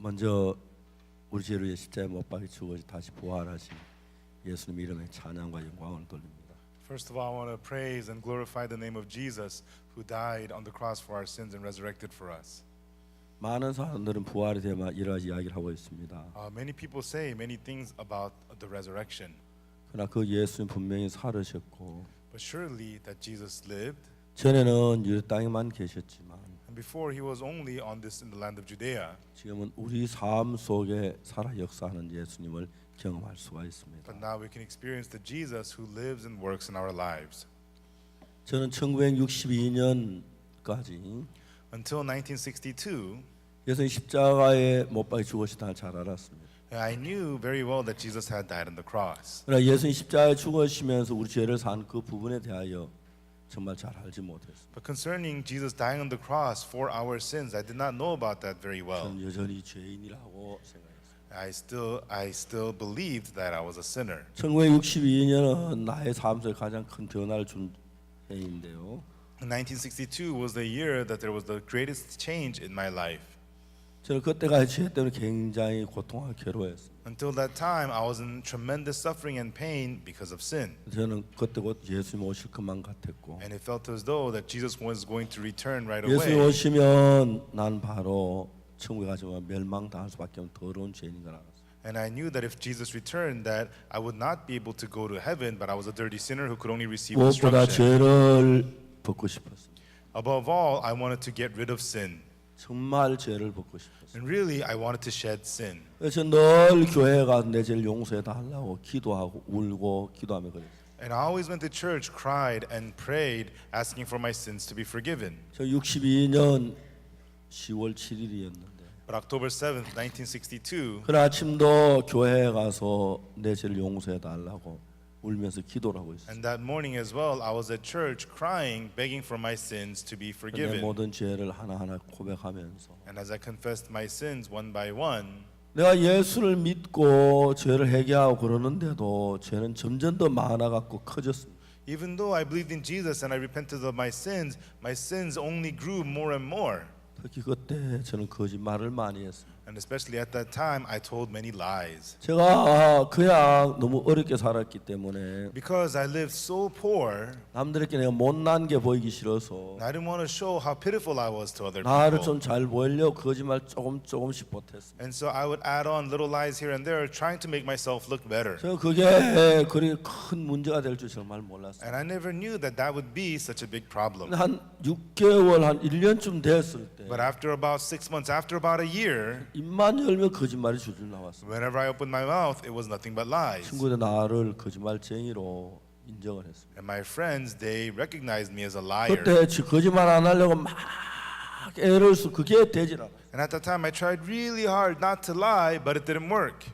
먼저 우리 죄를 위해 십자가에 못 박혀 죽어 다시 부활하신 예수님 이름에 찬양과 영광을 돌립니다. First of all, I want to praise and glorify the name of Jesus who died on the cross for our sins and resurrected for us. 많은 사람들은 부활에 대해 여러 가지 이야기를 하고 있습니다. Many people say many things about the resurrection. 그러나 그 예수님 분명히 살으셨고 But surely that Jesus lived, 전에는 유대 땅에만 계셨지만 and before he was only on this in the land of Judea, 지금은 우리 삶 속에 살아 역사하는 예수님을 경험할 수가 있습니다. but now we can experience the Jesus who lives and works in our lives. 저는 1962년까지 Until 1962, 예수님 십자가에 못 박혀 죽으시다는 잘 알았습니다. I knew very well that Jesus had died on the cross. 그러나 예수님 십자가에 죽으시면서 우리 죄를 산 그 부분에 대하여 정말 잘 알지 못했습니다. But concerning Jesus dying on the cross for our sins, I did not know about that very well. 저는 여전히 죄인이라고 생각했습니다. I still believed that I was a sinner. 1962년은 나의 삶 속에 가장 큰 변화를 준 해인데요. 1962 was the year that there was the greatest change in my life. 저는 그때가 죄 때문에 굉장히 고통하고 괴로워했습니다. Until that time, I was in tremendous suffering and pain because of sin. 저는 그때 곧 예수님 오실 것만 같았고 And it felt as though that Jesus was going to return right 예수님 away. 오시면 난 바로 천국에 가지만 멸망당할 수밖에 없는 더러운 죄인인 걸 알았어요. And I knew that if Jesus returned, that I would not be able to go to heaven, but I was a dirty sinner who could only receive 무엇보다 instruction. 죄를 벗고 싶었습니다. Above all, I wanted to get rid of sin. 정말 죄를 벗고 싶었어요. And really, I wanted to shed sin. 그래서 늘 교회에 가서 내 죄를 용서해 달라고 기도하고 울고 기도하며 그랬어요. And I always went to church, cried, and prayed, asking for my sins to be forgiven. 저 62년 10월 7일이었는데 But October 7th, 1962, 그 아침도 교회에 가서 내 죄를 용서해 달라고 울면서 기도를 하고 있었어요. and that morning as well, I was at church crying, begging for my sins to be 내 forgiven. 모든 죄를 하나하나 고백하면서 And as I confessed my sins one by one, 내가 예수를 믿고 죄를 회개하고 그러는데도 죄는 점점 더 많아갖고 커졌습니다. even though I believed in Jesus and I repented of my sins only grew more and more. 특히 그때 저는 거짓말을 많이 했습니다. And especially at that time, I told many lies. 제가 그냥 너무 어렵게 살았기 때문에 Because I lived so poor, 남들에게 내가 못난 게 보이기 싫어서 and I didn't want to show how pitiful I was to other 나를 people. 좀 잘 보이려고 거짓말 조금씩 보탰습니다. And so I would add on little lies here and there, trying to make myself look better. 저 그게 그리 큰 문제가 될 줄 정말 몰랐어요. And I never knew that that would be such a big problem. 한 6개월, 한 1년쯤 됐을 때 But after about 6 months, after about a year, 입만 열면 거짓말이 줄줄 나왔어요. whenever I opened my mouth, it was nothing but lies. 친구들 나를 거짓말쟁이로 인정을 했습니다. And my friends, they recognized me as a liar. 그때 거짓말 안 하려고 막 애를 써 그게 되질 않아요. And at that time, I tried really hard not to lie, but it didn't work.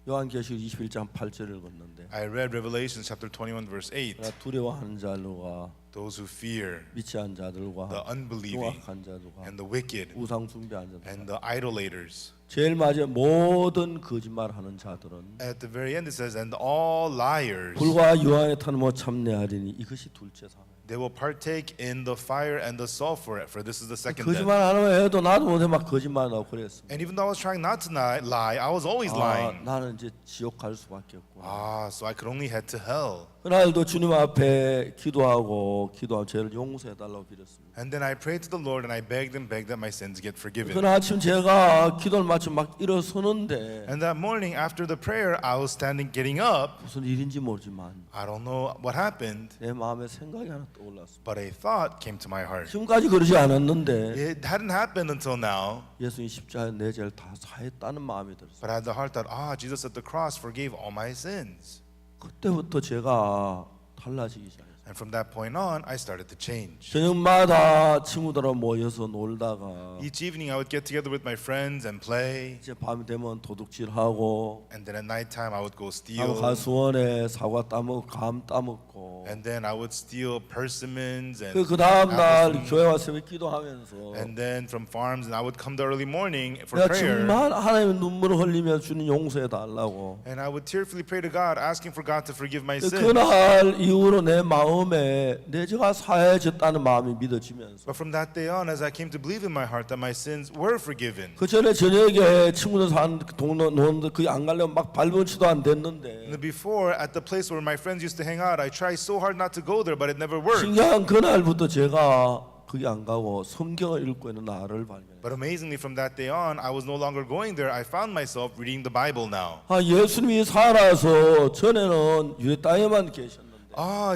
요한계시록 21장 8절을 읽었는데 I read Revelation chapter 21, verse 8. 두려워하는 자들과 Those who fear, 미치한 자들과 the unbelieving, 흉악한 자들과 and the wicked, 우상 숭배한 자들 and the idolaters. 제일 마지막 모든 거짓말하는 자들은 At the very end, it says, and all liars, 불과 유황에 타는 못 참내하리니 이것이 둘째 사망. they will partake in the fire and the sulfur, for this is the second death. 거짓말 안 하면 해도 나도 못해 막 거짓말하고 그랬습니다. And even though I was trying not to lie, I was always lying. 나는 이제 지옥 갈 수밖에 없구나. So I could only head to hell. 그날도 주님 앞에 기도하고 죄를 용서해 달라고 빌었습니다. And then I prayed to the Lord and I begged that my sins get forgiven. 그날 아침 제가 기도를 마치고 막 일어서는데 And that morning after the prayer, I was getting up. 무슨 일인지 모르지만 I don't know what happened, 내 마음에 생각이 하나 떠올랐습니다. but a thought came to my heart. 지금까지 그러지 않았는데 It hadn't happened until now, 예수님 십자가에 내 죄를 다 사했다는 마음이 들었어요. but I had the heart that, Jesus at the cross forgave all my sins. 그때부터 제가 달라지기 시작했어요. And from that point on, I started to change. 저녁마다 친구들하고 모여서 놀다가 Each evening, I would get together with my friends and play. 이제 밤 되면 도둑질하고 And then at nighttime, I would go 하고 steal. 가수원에 사과 따먹고 감 따먹고 훔치고 And then I would steal persimmons and 그 다음 날 apples 교회 와서 새벽 기도하면서 and then from farms, and I would come the early morning for 내가 prayer. 정말 하나님의 눈물을 흘리며 주님 용서해 달라고. And I would tearfully pray to God, asking for God to forgive my sins. 그날 이후로 내 마음에 내 죄가 사해졌다는 마음이 믿어지면서 But from that day on, as I came to believe in my heart that my sins were forgiven. 그 전에 저녁에 친구들 사는 동네에 거기 안 가려면 막 발버치도 안 됐는데 And before, at the place where my friends used to hang out, I tried so hard not to go there, but it never worked. 신기한 그날부터 제가 거기 안 가고 성경을 읽고 있는 나를 발견해요. But amazingly, from that day on, I was no longer going there. I found myself reading the Bible now. 예수님이 살아서 전에는 유대 땅에만 계셨는데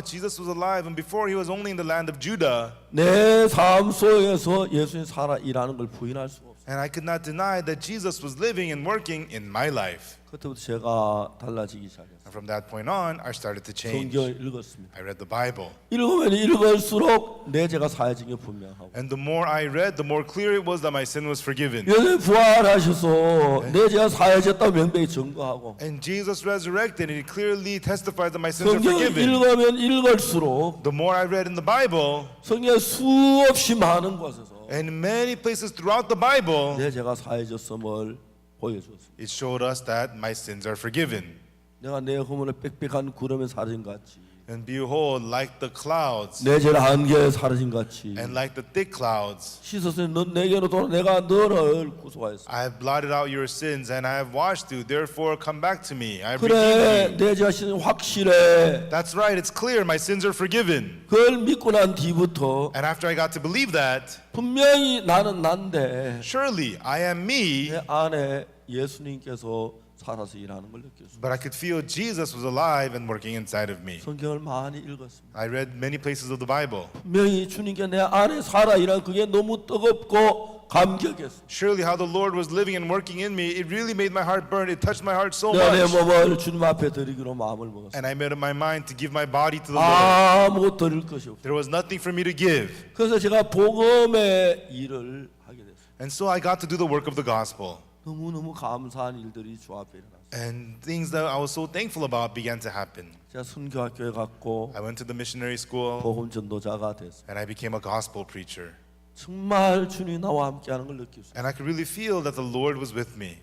Jesus was alive, and before he was only in the land of Judah. 내 삶 속에서 예수님이 살아 일하는 걸 부인할 수 없어요. And I could not deny that Jesus was living and working in my life. 그때부터 제가 달라지기 시작했어요. And from that point on, I started to change. 성경을 읽었습니다. I read the Bible. 읽으면 읽을수록 내 죄가 사해진 게 분명하고 And the more I read, the more clear it was that my sin was forgiven. 예수님 부활하셔서 내 죄가 사해졌다고 명백히 증거하고 And Jesus resurrected, and he clearly testified that my sins are 성경을 forgiven. 읽으면 읽을수록 The more I read in the Bible, 성경의 수없이 많은 곳에서 and in many places throughout the Bible, 내 죄가 사해졌음을 보여줬습니다. it showed us that my sins are forgiven. 내가 내 허물에 빽빽한 구름에 사라진 것 같이 And behold, like the clouds, 내 죄를 한개에 사라진 것 같이 and like the thick clouds, 씻어서 넌 내게로 돌아 내가 너를 구속하였어. I have blotted out your sins, and I have washed you. Therefore, come back to me. I have 그래 redeemed you. 내 죄가 씻은 확실해. That's right, it's clear. My sins are forgiven. 그걸 믿고 난 뒤부터 And after I got to believe that, 분명히 나는 난데 surely I am me, 내 안에 예수님께서 살아서 일하는 걸 느꼈어. but I could feel Jesus was alive and working inside of me. 성경을 많이 읽었습니다. I read many places of the Bible. 분명히 주님께 내 안에 살아 일하는 그게 너무 뜨겁고 감격했어. Surely how the Lord was living and working in me, it really made my heart burn. It touched my heart so 내가 내 much. 몸을 주님 앞에 드리기로 마음을 먹었어. And I made up my mind to give my body to the Lord. 아무것도 드릴 것이 없어. There was nothing for me to give. 그래서 제가 복음의 일을 하게 됐어요. And so I got to do the work of the gospel. 너무너무 감사한 일들이 주 앞에 일어났어요. And things that I was so thankful about began to happen. 제가 선교학교에 갔고 I went to the missionary school, 복음 전도자가 됐어요. and I became a gospel preacher. 정말 주님이 나와 함께하는 걸 느꼈어요. And I could really feel that the Lord was with me.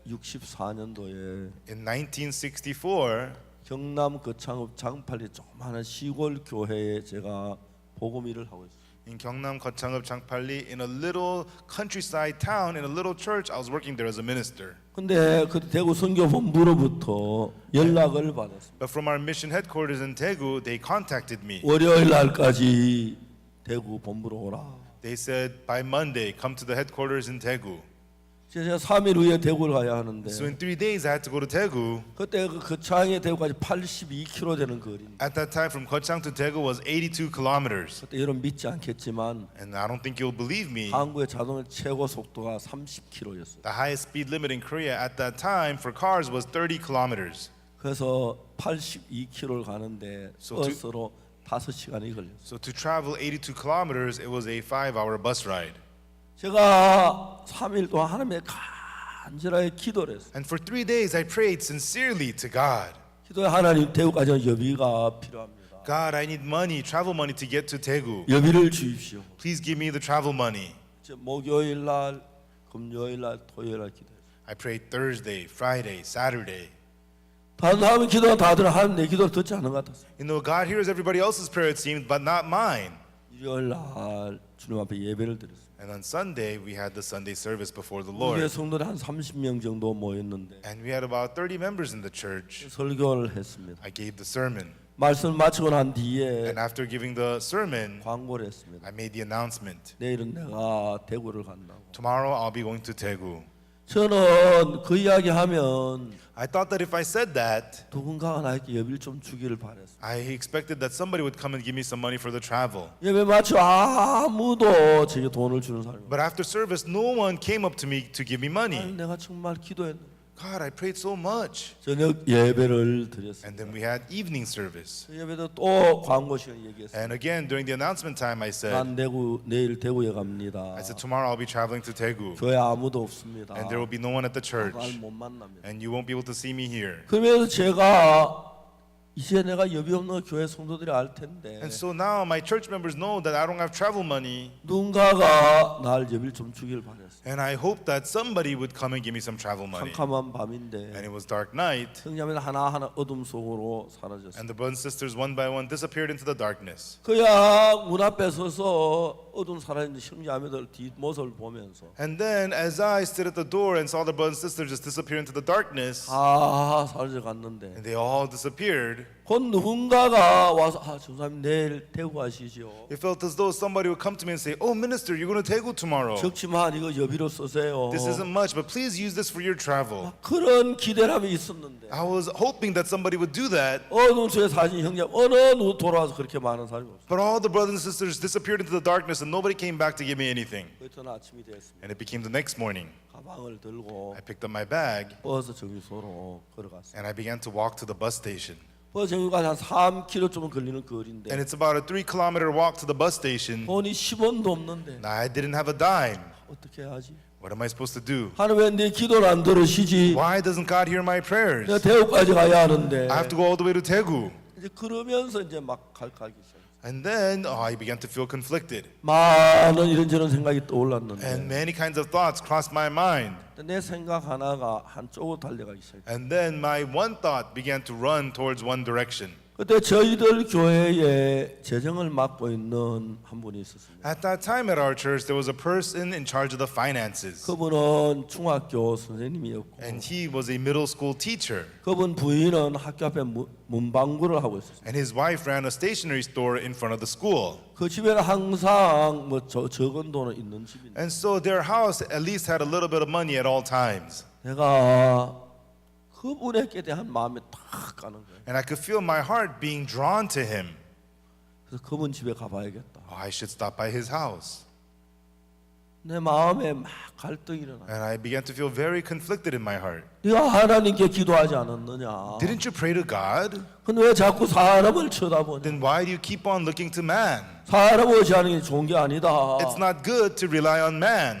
1964년도에 In 1964, 경남 거창읍 장팔리 조그마한 시골 교회에 제가 복음 일을 하고 있어요. in Gyeongnam, Gyeongchangeup, Changpalli, in a little countryside town, in a little church, I was working there as a minister. 근데 그 대구 선교본부로부터 연락을 받았습니다. But from our mission headquarters in Daegu, they contacted me. 월요일 날까지 대구 본부로 오라. They said, by Monday, come to the headquarters in Daegu. 제가 3일 후에 대구를 가야 하는데 So in 3 days, I had to go to Daegu. 그때 그 거창에 대구까지 82km 되는 거리인데 At that time, from Gyeongsang to Daegu was 82 kilometers. 그때 여러분 믿지 않겠지만 And I don't think you'll believe me. 한국의 자동차 최고 속도가 30km였어요. The highest speed limit in Korea at that time for cars was 30 kilometers. 그래서 82km를 가는데 So to- 버스로 5시간이 걸렸어요. So to travel 82 kilometers, it was a 5-hour bus ride. 제가 3일 동안 하나님의 간절하게 기도를 했어요. And for 3 days, I prayed sincerely to God. 기도에 하나님 대구까지 여비가 필요합니다. God, I need money, travel money to get to Daegu. 여비를 주십시오. Please give me the travel money. 목요일 날, 금요일 날, 토요일 날 기도했어요. I prayed Thursday, Friday, Saturday. 다른 사람은 기도가 다들 하는 내 기도를 듣지 않는 것 같았어요. You know, God hears everybody else's prayer, it seemed, but not mine. 일요일 날 주님 앞에 예배를 드렸어요. And on Sunday, we had the Sunday service before the 우리의 Lord. 성도들 한 30명 정도 모였는데 And we had about 30 members in the church. 설교를 했습니다. I gave the sermon. 말씀 마치고 난 뒤에 And after giving the sermon, 광고를 했습니다. I made the announcement. 내일은 내가 대구를 간다고. Tomorrow, I'll be going to Daegu. 저는 그 이야기하면 I thought that if I said that, 누군가가 나에게 예비를 좀 주기를 바랬어요. I expected that somebody would come and give me some money for the travel. 예배 마치고 아무도 제게 돈을 주는 사람이 없어요. But after service, no one came up to me to give me money. 내가 정말 기도했는데 God, I prayed so much. 저녁 예배를 드렸어요. And then we had evening service. 그 예배도 또 광고 시간 얘기했어요. And again, during the announcement time, I said, 난 내일 대구에 갑니다. I said, tomorrow I'll be traveling to Daegu. 교회 아무도 없습니다. And there will be no one at the 날 church. 못 만납니다. And you won't be able to see me here. 그러면서 제가 이제 내가 여비 없는 교회 성도들이 알 텐데 And so now my church members know that I don't have travel money. 누군가가 날 여비를 좀 주길 바랬어. And I hope that somebody would come and give me some travel money. 캄캄한 밤인데 And it was dark night. 형제면 하나하나 어둠 속으로 사라졌어. And the brothers and sisters one by one disappeared into the darkness. 그야 문 앞에 서서 어둠 사라진 형제자매들 뒷모습을 보면서 And then as I stood at the door and saw the brothers and sisters just disappear into the darkness, 다 사라져 갔는데 and they all disappeared, 곧 누군가가 와서 전사님 내일 대구 가시죠. it felt as though somebody would come to me and say, "Oh, minister, you're going to Daegu tomorrow. 적지만 이거 여비로 쓰세요. This isn't much, but please use this for your travel." 그런 기대감이 있었는데 I was hoping that somebody would do that, 어둠 속에 사신 형제 어느 누구 돌아와서 그렇게 많은 사람이 없어. but all the brothers and sisters disappeared into the darkness and nobody came back to give me anything. 그랬더니 아침이 됐습니다. And it became the next morning. 가방을 들고 I picked up my bag 버스 정류소로 걸어갔어요. and I began to walk to the bus station. 버스 정류가 한 3km 좀 걸리는 거리인데 And it's about a 3-kilometer walk to the bus station. 돈이 10원도 없는데 Now, I didn't have a dime. 어떻게 해야지? What am I supposed to do? 하나님 왜 내 기도를 안 들으시지? Why doesn't God hear my prayers? 내가 대구까지 가야 하는데 I have to go all the way to Daegu. 이제 그러면서 이제 막 가기 시작했어요. And then I began to feel conflicted. 많은 이런저런 생각이 떠올랐는데 And many kinds of thoughts crossed my mind. 내 생각 하나가 한쪽으로 달려가기 시작했어요. And then my one thought began to run towards one direction. 그때 저희들 교회에 재정을 맡고 있는 한 분이 있었습니다. At that time at our church, there was a person in charge of the finances. 그분은 중학교 선생님이었고 And he was a middle school teacher. 그분 부인은 학교 앞에 문방구를 하고 있었어요. And his wife ran a stationery store in front of the school. 그 집에는 항상 뭐 적은 돈은 있는 집인데 And so their house at least had a little bit of money at all times. 내가 그분에게 대한 마음이 탁 가는 거예요. And I could feel my heart being drawn to him. 그래서 그분 집에 가봐야겠다. Oh, I should stop by his house. 내 마음에 막 갈등이 일어나. And I began to feel very conflicted in my heart. 네가 하나님께 기도하지 않았느냐? Didn't you pray to God? 근데 왜 자꾸 사람을 쳐다보냐? Then why do you keep on looking to man? 사람 의지하는 게 좋은 게 아니다. It's not good to rely on man.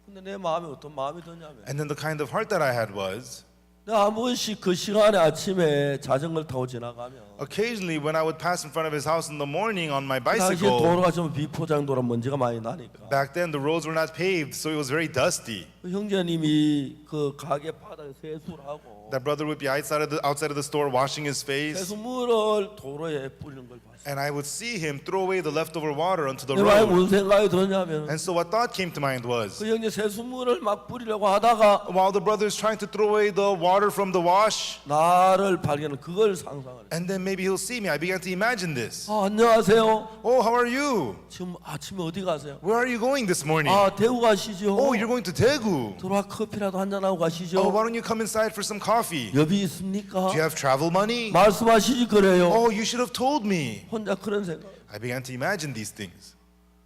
근데 내 마음에 어떤 마음이 드냐면 And then the kind of heart that I had was, 내가 한 번씩 그 시간에 아침에 자전거를 타고 지나가면 occasionally when I would pass in front of his house in the morning on my 당시에 bicycle, 도로가 좀 비포장도라 먼지가 많이 나니까 back then the roads were not paved, so it was very dusty. 그 형제님이 그 가게 바닥에 세수를 하고 That brother would be outside of the store washing his face, 세수물을 도로에 뿌리는 걸 봤어요. and I would see him throw away the leftover water onto the 내 마음에 road. 무슨 생각이 들었냐면 And so what thought came to mind was, 그 형제 세수물을 막 뿌리려고 하다가 while the brother is trying to throw away the water from the wash, 나를 발견한 그걸 상상을 했어요. and then maybe he'll see me. I began to imagine this. 안녕하세요. Oh, how are you? 지금 아침에 어디 가세요? Where are you going this morning? 대구 가시죠. Oh, you're going to Daegu. 들어와 커피라도 한잔 하고 가시죠. Oh, why don't you come inside for some coffee? 여비 있습니까? Do you have travel money? 말씀하시지 그래요. Oh, you should have told me. 혼자 그런 생각. I began to imagine these things.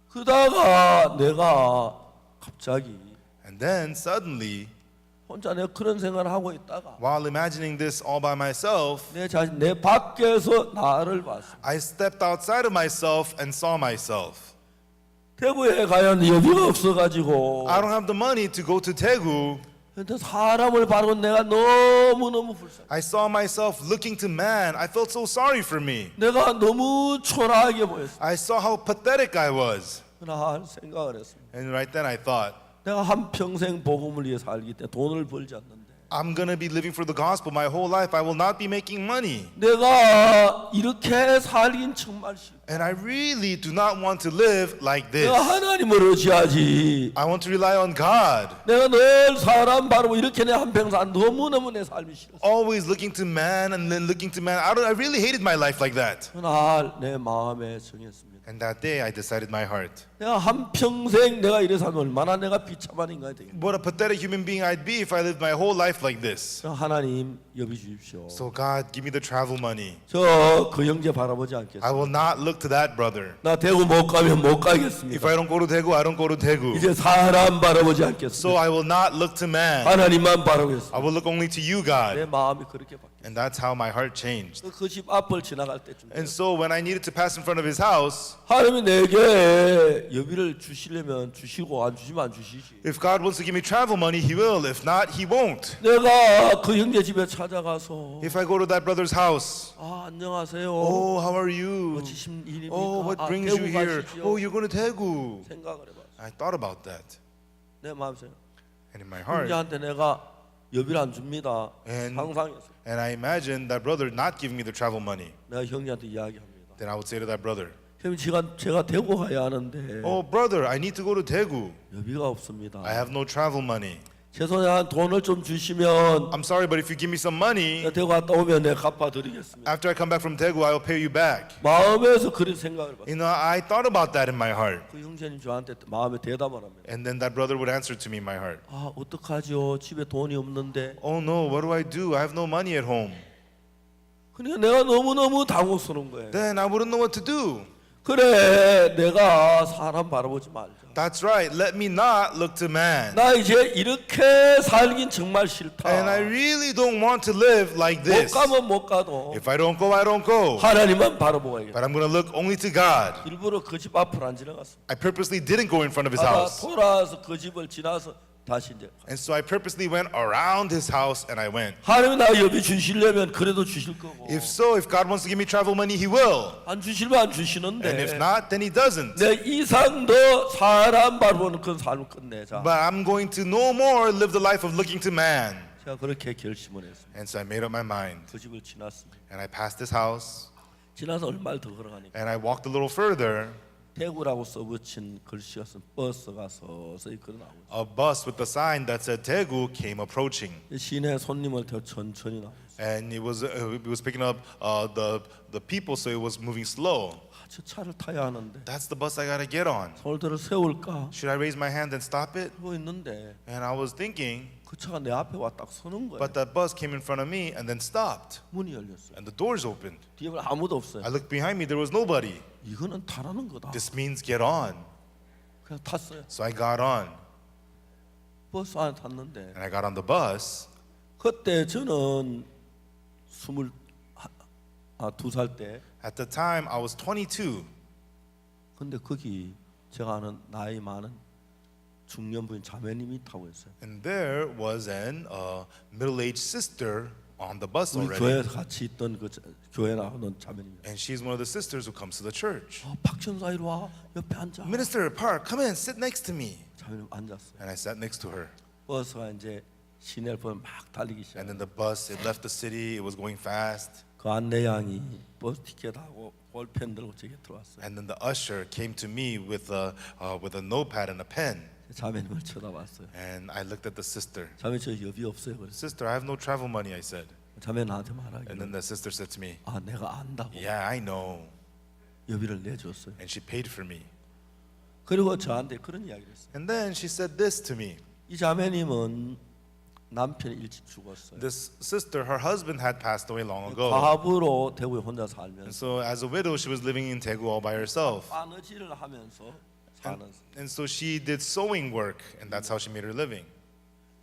그러다가 내가 갑자기 And then suddenly, 혼자 내가 그런 생각을 하고 있다가 while imagining this all by myself, 내 자신 내 밖에서 나를 봤어. I stepped outside of myself and saw myself. 대구에 가야 여비가 없어가지고 I don't have the money to go to Daegu. 근데 사람을 바라고 내가 너무너무 불쌍해. I saw myself looking to man. I felt so sorry for me. 내가 너무 초라하게 보였어. I saw how pathetic I was. 그러나 생각을 했습니다. And right then I thought, 내가 한평생 복음을 위해 살기 때문에 돈을 벌지 않는데 I'm going to be living for the gospel my whole life. I will not be making money. 내가 이렇게 살긴 정말 싫어. And I really do not want to live like this. 내가 하나님을 의지하지. I want to rely on God. 내가 늘 사람 바라고 이렇게 내 한평생 너무너무 내 삶이 싫었어. Always looking to man and then looking to man. I really hated my life like that. 그날 내 마음에 정했습니다. And that day I decided my heart. 내가 한평생 내가 이래 살면 얼마나 내가 비참한 인간이 되겠냐. What a pathetic human being I'd be if I lived my whole life like this. 하나님 여비 주십시오. So God, give me the travel money. 저 그 형제 바라보지 I 않겠습니다. will not look to that brother. 나 대구 못 가면 못 If 가겠습니다. I don't go to Daegu, I don't go to Daegu. 이제 사람 바라보지 So 않겠습니다. I will not look to man. 하나님만 바라보겠습니다. I will look only to you, 내 God. 마음이 그렇게 바뀌었어요. And that's how my heart changed. 그 집 앞을 지나갈 때쯤 And so when I needed to pass in front of his house, 하나님이 내게 여비를 주시려면 주시고 안 주시면 안 주시지. If God wants to give me travel money, He will. If not, He won't. 내가 그 형제 집에 찾아가서 If I go to that brother's house, 아 안녕하세요. oh, how are you? 어찌신 일입니까? Oh, what 아, brings you 대구 here? 가시지요? Oh, you're going to Daegu. 생각을 해봐. I thought about that. 내 마음속에 And in my heart, 형제한테 내가 여비를 안 줍니다. And- 상상했어. and I imagined that brother not giving me the travel money. 내가 형제한테 이야기합니다. Then I would say to that brother, 형님 제가 대구 가야 하는데 oh, brother, I need to go to Daegu. 여비가 없습니다. I have no travel money. 죄송해요. 돈을 좀 주시면 I'm sorry, but if you give me some money, 대구 갔다 오면 내가 갚아드리겠습니다. after I come back from Daegu, I will pay you back. 마음에서 그런 생각을 받았어요. You know, I thought about that in my heart. 그 형제님 저한테 마음에 대답을 합니다. And then that brother would answer to me in my heart, 아 어떡하죠? 집에 돈이 없는데. oh no, what do I do? I have no money at home. 그러니까 내가 너무너무 당혹스러운 거예요. Then I wouldn't know what to do. 그래 내가 사람 바라보지 말자. That's right. Let me not look to man. 나 이제 이렇게 살긴 정말 싫다. And I really don't want to live like 못 this. 가면 못 가도 If I don't go, I don't go. 하나님만 바라보아야겠다. But I'm going to look only to God. 일부러 그 집 앞을 안 지나갔어. I purposely didn't go in front of his 아, house. 돌아서 그 집을 지나서 다시 이제 And so I purposely went around his house and I went. 하나님이 나 여비 주시려면 그래도 주실 거고 If so, if God wants to give me travel money, he will. 안 주시면 안 And if 주시는데 not, then he doesn't. 내 이상 더 사람 바라보는 그 삶을 끝내자. But I'm going to no more live the life of looking to man. 제가 그렇게 결심을 했습니다. And so I made up my mind. 그 집을 지났습니다. And I passed his house. 지나서 얼마를 더 걸어가니까 And I walked a little further. 대구라고 써붙인 글씨가 쓴 버스가 서서히 걸어나오고 A bus with a sign that said Daegu came approaching. 있어요. 시내 손님을 더 천천히 나오고 있어요. And it was picking up the people, so it was moving slow. 아, 저 차를 타야 하는데 That's the bus I gotta get on. 손을 들어 세울까 Should I raise my hand and stop it? 하고 있는데 And I was thinking, 그 차가 내 앞에 와 딱 서는 거예요. but that bus came in front of me and then stopped. 문이 열렸어요. And the doors opened. 뒤에 보면 아무도 없어요. I looked behind me, there was nobody. 이거는 타라는 거다. This means get on. 그냥 탔어요. So I got on. 버스 안에 탔는데 And I got on the bus. 그때 저는 22살 때 At the time, I was 22. 근데 거기 제가 아는 나이 많은 중년부인 자매님이 타고 있어요. And there was an middle-aged sister on the bus 우리 already. 교회에서 같이 있던 그 교회 나오는 자매님이 And she's one of the sisters who comes to the church. 박 전사 이리 와 옆에 앉아. Minister Park, come in, sit next to me. 자매님 앉았어요. And I sat next to her. 버스가 이제 시내를 보면 막 달리기 시작. And then the bus, it left the city, it was going fast. 그 안내양이 버스 티켓하고 볼펜 들고 제게 들어왔어요. And then the usher came to me with a notepad and a pen. 자매님을 쳐다봤어요. And I looked at the sister. 자매 저 여비 없어요. 그래서 Sister, I have no travel money, I said. 자매 나한테 And then 말하기를 the sister said to me, 아 내가 안다고 yeah, I know. 여비를 내줬어요. And she paid for me. 그리고 저한테 그런 이야기를 했어요. And then she said this to me. 이 자매님은 남편이 일찍 죽었어요. This sister, her husband had passed away long ago. 과부로 대구에 혼자 And 살면서 so as a widow, she was living in Daegu all by herself. 바느질을 하면서 사는. And so she did sewing work, and that's how she made her living.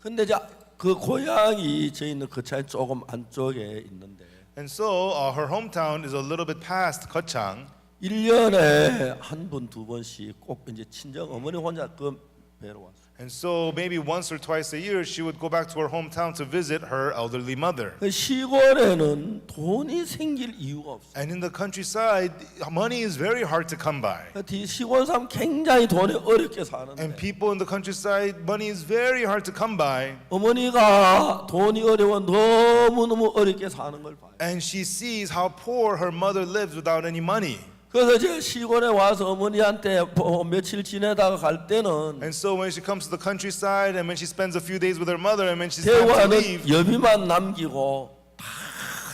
근데 이제 그 고향이 저희 있는 그 차이 조금 안쪽에 있는데 And so her hometown is a little bit past Gochang. 1년에 한 번 두 번씩 꼭 이제 친정 어머니 혼자 그 뵈러 왔어요. And so maybe once or twice a year, she would go back to her hometown to visit her elderly mother. 그 시골에는 돈이 생길 이유가 없어요. And in the countryside, money is very hard to come by. 그 시골 사람 굉장히 돈이 어렵게 사는데 And people in the countryside, money is very hard to come by. 어머니가 돈이 어려워 너무너무 어렵게 사는 걸 봐요. And she sees how poor her mother lives without any money. 그래서 제가 시골에 와서 어머니한테 며칠 지내다가 갈 때는 And so when she comes to the countryside and when she spends a few days with her mother and when she's time to 대구와는 leave, 여비만 남기고 다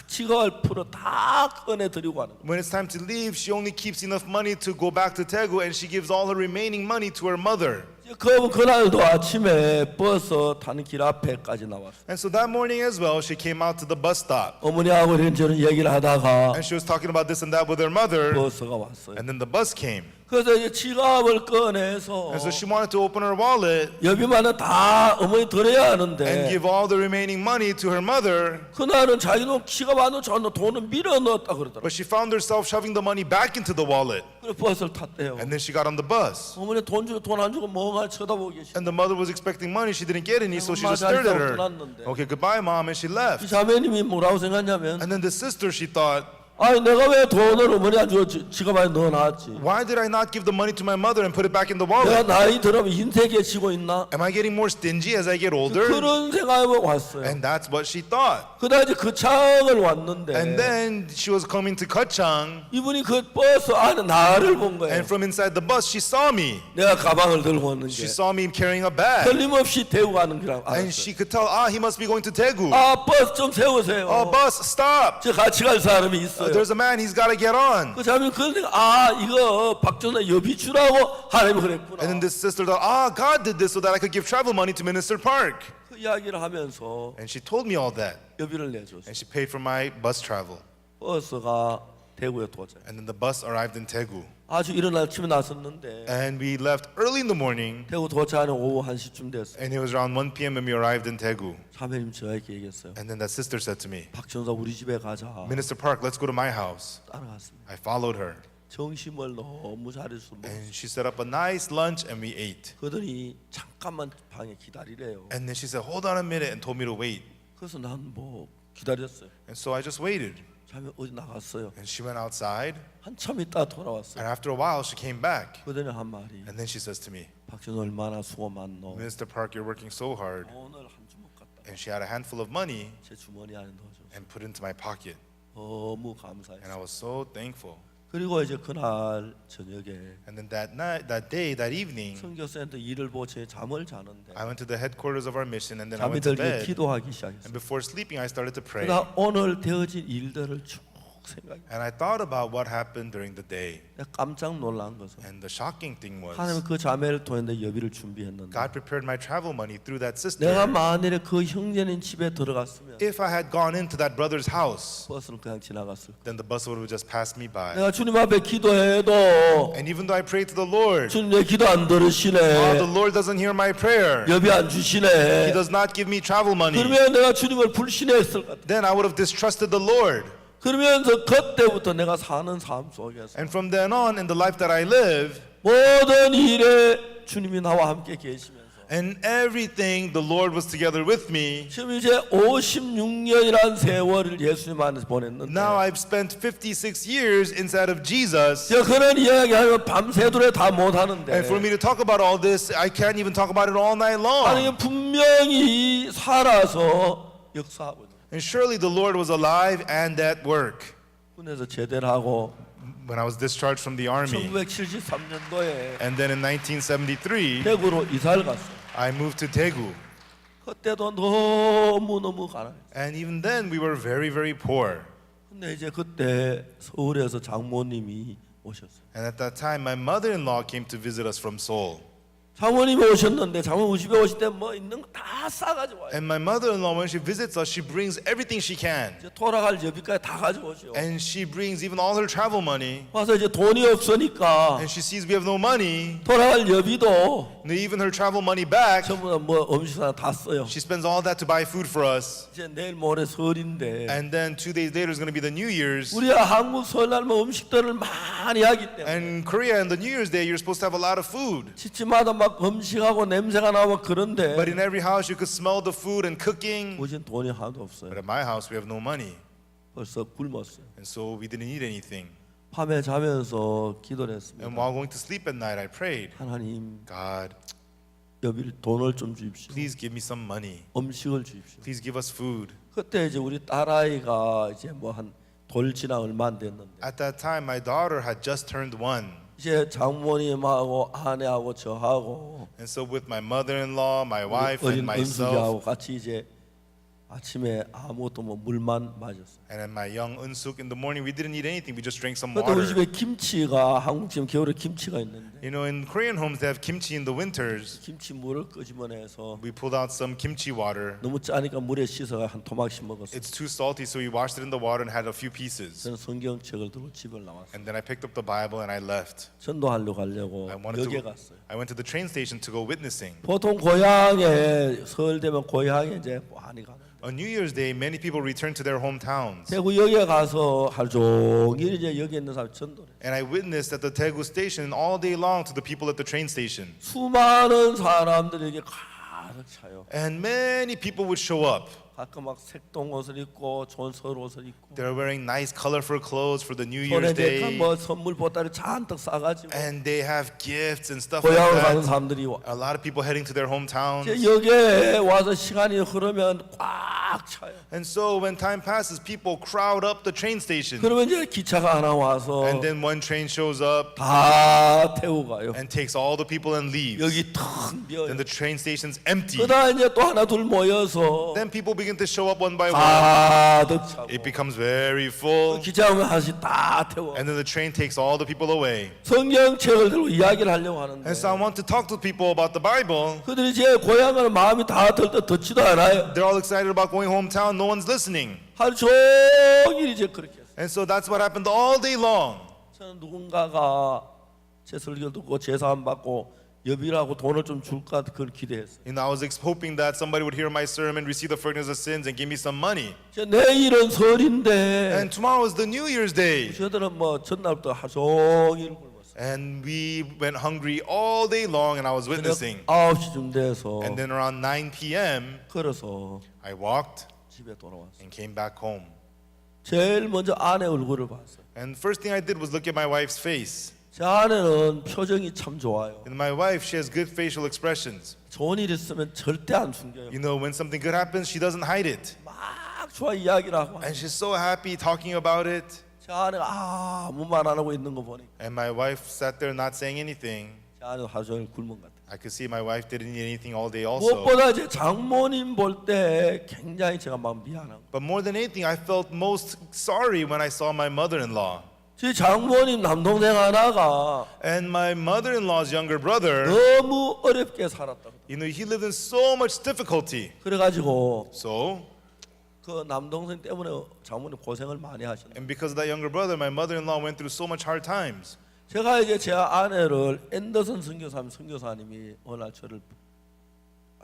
지갑을 풀어 다 꺼내 드리고 가는 거예요. when it's time to leave, she only keeps enough money to go back to Daegu and she gives all her remaining money to her mother. 그날도 아침에 버스 타는 길 앞에까지 나왔어요. And so that morning as well, she came out to the bus stop. 어머니하고 이런저런 얘기를 하다가 And she was talking about this and that with her mother. 버스가 왔어요. And then the bus came. 그래서 이제 지갑을 꺼내서 And so she wanted to open her wallet 여비만은 다 어머니 드려야 and 하는데 give all the remaining money to her mother. 그날은 자기는 지갑 안으로 돈을 밀어 넣었다 그러더라고. But she found herself shoving the money back into the wallet. 그래서 버스를 탔대요. And then she got on the bus. 어머니 돈 주고 돈 안 주고 멍하니 쳐다보고 계시. And the mother was expecting money. She didn't get any, so she 엄마 just stared at 잘 her. 떠났는데. Okay, goodbye, mom. And she 이 left. 자매님이 뭐라고 생각하냐면 And then the sister, she thought, 아니 내가 왜 돈을 어머니 안 주고 지갑 안에 넣어놨지? why did I not give the money to my mother and put it back in the 내가 wallet? 나이 들으면 흰색해지고 있나? Am I getting more stingy as I get older? 그런 생각을 왔어요. And that's what she thought. 그다음 이제 그 창을 왔는데 And then she was coming to Kachang, 이분이 그 버스 안에 나를 본 거예요. and from inside the bus, she saw me. 내가 가방을 들고 왔는 She 게 saw me carrying a bag. 틀림없이 대구 가는 길 And 알았어요. she could tell, he must be going to Daegu. 아 버스 좀 세우세요. Oh, bus, stop. 저 같이 갈 사람이 있어요. There's a man, he's got to get on. 그 자매 그런데 이거 박전에 여비 주라고 하나님이 그랬구나. And then this sister thought, God did this so that I could give travel money to Minister Park. 그 이야기를 하면서 And she told me all that. 여비를 내줬어요. And she paid for my bus travel. 버스가 대구에 도착. And then the bus arrived in Daegu. 아주 이른 아침에 나섰는데 And we left early in the morning. 대구 도착하는 오후 1시쯤 됐어요. And it was around 1 p.m. when we arrived in Daegu. 자매님 저에게 얘기했어요. And then that sister said to me, 박전사 우리 집에 가자. Minister Park, let's go to my house. 따라갔습니다. I followed her. 정심을 너무 잘해서 먹었어요. And she set up a nice lunch and we ate. 그러더니 잠깐만 방에 기다리래요. And then she said, hold on a minute, and told me to wait. 그래서 난 뭐 기다렸어요. And so I just waited. 자매 어디 나갔어요. And she went outside. 한참 있다 돌아왔어요. And after a while, she came back. 그러더니 한 말이 And then she says to me, 박전 얼마나 수고 많노. Minister Park, you're working so hard. 오늘 한 주먹 갖다 And she had a handful of money 제 주머니 안에 넣어줬어요. and put it into my pocket. 너무 And I 감사했어요. was so thankful. 그리고 이제 그날 저녁에 And then that night, that day, that evening, 선교센터 일을 보고 제 잠을 자는데 I went to the headquarters of our mission and then I 잠이 went to 들게 bed. 기도하기 And 시작했어요. before sleeping, I started to pray. 그러다 오늘 되어진 일들을 쭉 생각해. And I thought about what happened during the day. 내가 깜짝 놀란 것은 And the shocking thing was, 하나님 그 자매를 통해 내 여비를 준비했는데 God prepared my travel money through that sister. 내가 만일에 그 형제님 집에 들어갔으면 If I had gone into that brother's house, 버스는 그냥 지나갔을 거야. then the bus would have just passed me by. 내가 주님 앞에 기도해도 And even though I prayed to the Lord, 주님 내 기도 안 the 들으시네. Lord doesn't hear my prayer. 여비 안 He 주시네. does not give me travel money. 그러면 내가 주님을 불신했을 것 같아. Then I would have distrusted the Lord. 그러면서 그때부터 내가 사는 삶 속에서 And from then on, in the life that I live, 모든 일에 주님이 나와 함께 계시면서 and everything, the Lord was together with me. 지금 이제 56년이라는 세월을 예수님 안에서 보냈는데 Now I've spent 56 years inside of Jesus. 제가 그런 이야기하면 밤새도록 다 못하는데 And for me to talk about all this, I can't even talk about it all night long. 하나님 분명히 살아서 역사하고 있는 And surely the Lord was alive and at work. 군에서 제대를 하고 When I was discharged from the army, 1973년도에 and then in 1973, 대구로 이사를 갔어요. I moved to Daegu. 그때도 너무너무 가난했어요. And even then, we were very, very poor. 근데 이제 그때 서울에서 장모님이 오셨어요. And at that time, my mother-in-law came to visit us from Seoul. 장모님이 오셨는데 장모님 집에 오실 때 뭐 있는 거 다 싸가지고 와요. And my mother-in-law, when she visits us, she brings everything she can. 이제 돌아갈 여비까지 다 가져오죠. And she brings even all her travel money. 와서 이제 돈이 없으니까 And she sees we have no money. 돌아갈 여비도 And even her travel money back, 전부 다 뭐 음식사나 다 써요. she spends all that to buy food for us. 이제 내일 모레 설인데 And then 2 days later is going to be the New Year's. 우리가 한국 설날 뭐 음식들을 많이 하기 때문에 And Korea, on the New Year's Day, you're supposed to have a lot of food. 집집마다 막 음식하고 냄새가 나고 그런데 But in every house, you could smell the food and cooking. 우린 돈이 하나도 없어요. But at my house, we have no money. 벌써 굶었어요. And so we didn't eat anything. 밤에 자면서 기도를 And 했습니다. while going to sleep at night, I prayed, 하나님 God, 여비를 돈을 좀 주십시오. please give me some money. 음식을 주십시오. Please give us food. 그때 이제 우리 딸아이가 이제 뭐 한 돌 지나 얼마 안 됐는데 At that time, my daughter had just turned 1. 이제 장모님하고 아내하고 저하고 And so with my mother-in-law, my wife, and 어린 myself, 은숙이하고 같이 이제 아침에 아무것도 뭐 물만 마셨어요. And at my young unsuk in the morning, we didn't eat anything. We just drank some 그런데 우리 water. 집에 김치가 한국 지금 겨울에 김치가 있는데 You know, in Korean homes, they have kimchi in the winters. 김치 물을 끄집어내서 We pulled out some kimchi water. 너무 짜니까 물에 씻어가 한 토막씩 먹었어요. It's too salty, so we washed it in the water and had a few pieces. 저는 성경책을 들고 집을 나왔어요. And then I picked up the Bible and I left. 전도하려고 가려고 I wanted 역에 to. 갔어요. I went to the train station to go witnessing. 보통 고향에 설 되면 고향에 이제 많이 가는데 On New Year's Day, many people return to their hometowns. 대구역에 가서 하루 종일 이제 여기 있는 사람 전도를 해요. And I witnessed at the Daegu station all day long to the people at the train station. 수많은 사람들이 여기 가득 차요. And many people would show up. 가끔 막 색동 옷을 입고 좋은 설 옷을 입고 They're wearing nice, colorful clothes for the New 손에 Year's Day. 뭐 선물 보따리 잔뜩 싸가지고 And they have gifts and stuff like 고향을 가는 that. 사람들이 와. A lot of people heading to their hometowns. 이제 여기에 와서 시간이 흐르면 꽉 차요. And so when time passes, people crowd up the train station. 그러면 이제 기차가 하나 와서 And then one train shows up 다 태우고 가요. and takes all the people and leaves. 여기 턱 비어요. Then the train station's empty. 그러다 이제 또 하나 둘 모여서 Then people begin to show up one by one. 가득 차고 It becomes very full. 기차 오면 하나씩 다 태워. And then the train takes all the people away. 성경책을 들고 이야기를 하려고 하는데 And so I want to talk to people about the Bible. 그들이 제 고향을 마음이 다 듣지도 않아요. They're all excited about going hometown. No one's listening. 하루 종일 이제 그렇게 했어요. And so that's what happened all day long. 저는 누군가가 제 설교 듣고 제사 안 받고 여비라고 돈을 좀 줄까 그걸 기대했어요. And I was hoping that somebody would hear my sermon, receive the forgiveness of sins, and give me some money. 내일은 설인데 And tomorrow is the New Year's Day. 저들은 뭐 전날부터 하루 종일 굶었어요. And we went hungry all day long, and I was witnessing. 9시쯤 돼서 And then around 9 p.m., 걸어서 I walked 집에 돌아왔어요. and came back home. 제일 먼저 아내 얼굴을 봤어요. And first thing I did was look at my wife's face. 제 아내는 표정이 참 좋아요. And my wife, she has good facial expressions. 좋은 일 있으면 절대 안 숨겨요. You know, when something good happens, she doesn't hide it. 막 좋아 이야기를 하고 And she's so happy talking about it. 제 아내가 아무 말 안 하고 있는 거 보니까 And my wife sat there not saying anything. 제 아내도 하루 종일 굶은 것 같아요. I could see my wife didn't eat anything all day also. 무엇보다 이제 장모님 볼 때 굉장히 제가 막 미안한 거. But more than anything, I felt most sorry when I saw my mother-in-law. 제 장모님 남동생 하나가 And my mother-in-law's younger brother, 너무 어렵게 살았다. you know, he lived in so much difficulty. 그래가지고 So, 그 남동생 때문에 장모님 고생을 많이 하셨네. and because of that younger brother, my mother-in-law went through so much hard times. 제가 이제 제 아내를 앤더슨 선교사님이 어느 날 저를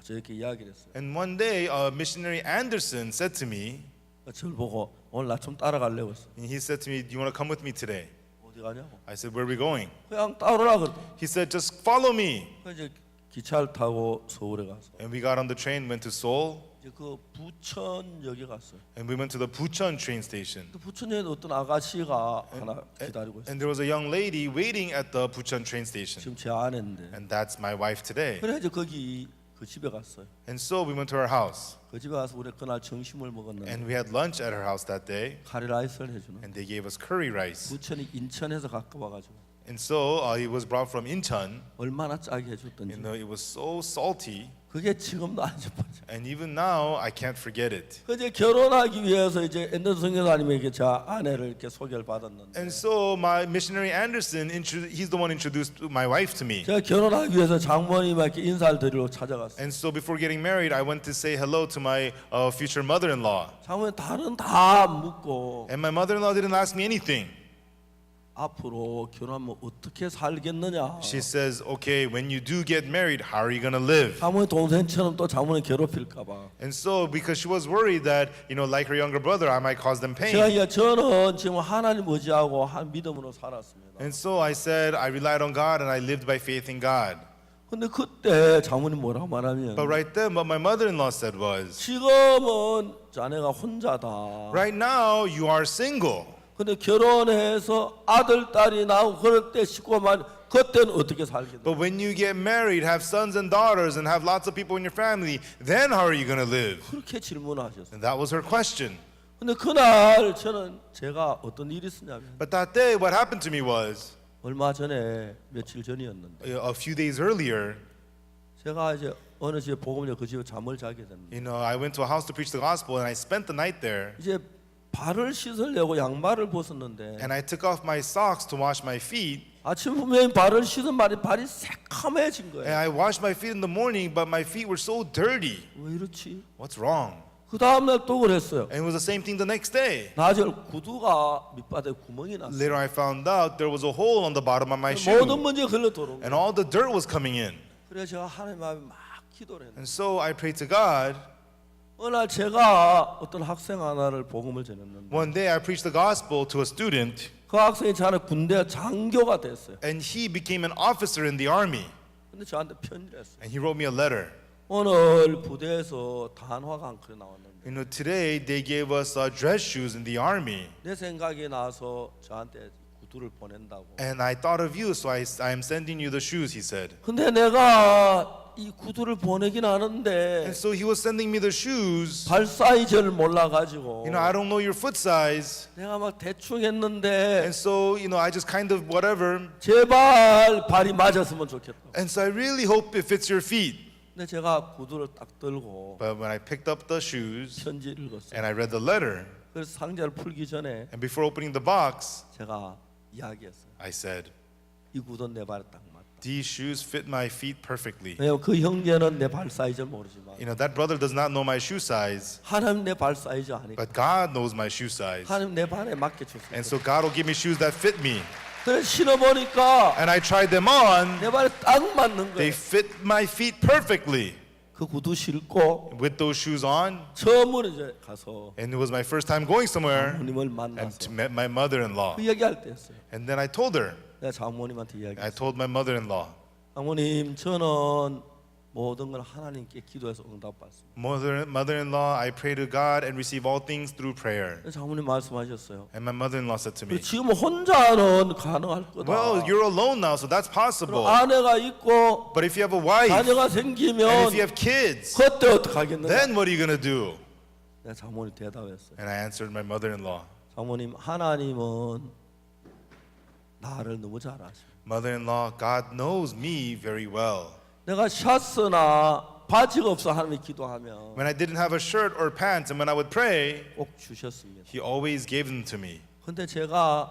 저렇게 이야기를 했어요. And one day, missionary Anderson said to me, 저를 보고 오늘 나 좀 따라가려고 했어. and he said to me, "Do you want to come with me today?" 어디 가냐고. I said, "Where are we going?" 그냥 따라라 그랬더니 He said, "Just follow me." 이제 기차를 타고 서울에 가서 And we got on the train, went to Seoul, 이제 그 부천역에 갔어요. and we went to the Bucheon train station. 또 부천역에 어떤 아가씨가 하나 기다리고 있어요. And there was a young lady waiting at the Bucheon train station. 지금 제 아내인데. And that's my wife today. 그래 이제 거기 그 집에 갔어요. And so we went to her house. 그 집에 가서 우리 그날 점심을 먹었는데 And we had lunch at her house that day. 카레라이스를 해주는. And they gave us curry rice. 부천이 인천에서 가까워가지고 And so it was brought from Incheon. 얼마나 짜게 해줬던지. You know, it was so salty. 그게 지금도 안 잊어버려. And even now, I can't forget it. 그 이제 결혼하기 위해서 이제 앤더슨 선교사님에게 제 아내를 이렇게 소개를 받았는데. And so my missionary Anderson, he's the one who introduced my wife to me. 제가 결혼하기 위해서 장모님에게 인사를 드리러 찾아갔어요. And so before getting married, I went to say hello to my future mother-in-law. 장모님 다른 다 묻고 And my mother-in-law didn't ask me anything. 앞으로 결혼하면 어떻게 살겠느냐. She says, "Okay, when you do get married, how are you going to live?" 장모님 동생처럼 또 장모님 괴롭힐까 봐. And so because she was worried that, you know, like her younger brother, I might cause them 제가 pain. 이제 저는 지금 하나님 의지하고 한 믿음으로 살았습니다. And so I said, I relied on God and I lived by faith in God. 근데 그때 장모님 뭐라고 말하면 But right then, what my mother-in-law said was, 지금은 자네가 혼자다. right now, you are single. 근데 결혼해서 아들 딸이 나오고 그럴 때 식구만 그때는 어떻게 살겠냐. But when you get married, have sons and daughters, and have lots of people in your family, then how are you going to live? 그렇게 질문하셨어요. And that was her question. 근데 그날 저는 제가 어떤 일이 있었냐면 But that day, what happened to me was, 얼마 전에 며칠 전이었는데 a few days earlier, 제가 이제 어느 집에 복음을 그 집에 잠을 자게 됩니다. You know, I went to a house to preach the gospel, and I spent the night there. 이제 발을 씻으려고 양말을 벗었는데 And I took off my socks to wash my feet. 아침 분명히 발을 씻은 발이 새카매진 And 거예요. I washed my feet in the morning, but my feet were so dirty. 왜 이렇지? What's wrong? 그 다음 날 또 그랬어요. And it was the same thing the next day. 나중에 구두가 밑바닥에 구멍이 났어요. Later, I found out there was a hole on the bottom of my 모든 shoe, 문제가 걸려 들어온 and 거예요. all the dirt was coming in. 그래서 제가 하나님 앞에 막 기도를 했는데 And so I prayed to God. 어느 날 제가 어떤 학생 하나를 복음을 전했는데 One day, I preached the gospel to a student, 그 학생이 저한테 군대 장교가 됐어요. and he became an officer in the army. 근데 저한테 편지를 했어요. And he wrote me a letter. 오늘 부대에서 단화가 한 컬이 나왔는데 You know, today they gave us dress shoes in the army. 내 생각이 나서 저한테 구두를 보낸다고. And I thought of you, so I am sending you the shoes, he said. 근데 내가 이 구두를 보내긴 하는데 And so he was sending me the shoes. 발 사이즈를 몰라가지고 You know, I don't know your foot size. 내가 막 대충 했는데 And so, you know, I just kind of whatever. 제발 발이 맞았으면 좋겠다. And so I really hope it fits your feet. 근데 제가 구두를 딱 들고 But when I picked up the shoes 편지를 읽었어요. and I read the letter, 그래서 상자를 풀기 전에 and before opening the box, 제가 이야기했어요. I said, 이 구두는 내 발에 딱 맞다. these shoes fit my feet perfectly. 왜냐면 그 형제는 내 발 사이즈를 모르지만 You know, that brother does not know my shoe size, 하나님 내 발 사이즈 아니까 but God knows my shoe size. 하나님 내 발에 맞게 And 줬어요. so God will give me shoes that fit me. 그래서 신어보니까 And I tried them on. 내 발에 딱 맞는 They 거예요. fit my feet perfectly. 그 구두 신고 With those shoes on, 처음으로 이제 가서 and it was my first time going somewhere, 장모님을 and 만나서 met my mother-in-law. 그 얘기할 때였어요. And then I told her, 내가 장모님한테 I 이야기했어요. told my mother-in-law, 장모님 저는 모든 걸 하나님께 기도해서 응답받습니다. Mother-in-law, I pray to God and receive all things through prayer. 장모님 말씀하셨어요. And my mother-in-law said to me, 지금 혼자는 가능할 거다. well, you're alone now, so that's 그럼 possible. 아내가 있고 But if you have a wife, 자녀가 and 생기면 if you have kids, 그때 어떻게 하겠는가? then what are you going to do? 내가 장모님 대답했어요. And I answered my mother-in-law, 장모님 하나님은 나를 너무 잘 아십니다. mother-in-law, God knows me very well. 내가 샤스나 바지가 없어 하나님께 기도하면 When I didn't have a shirt or pants, and when I would pray, 꼭 주셨습니다. He always gave them to me. 근데 제가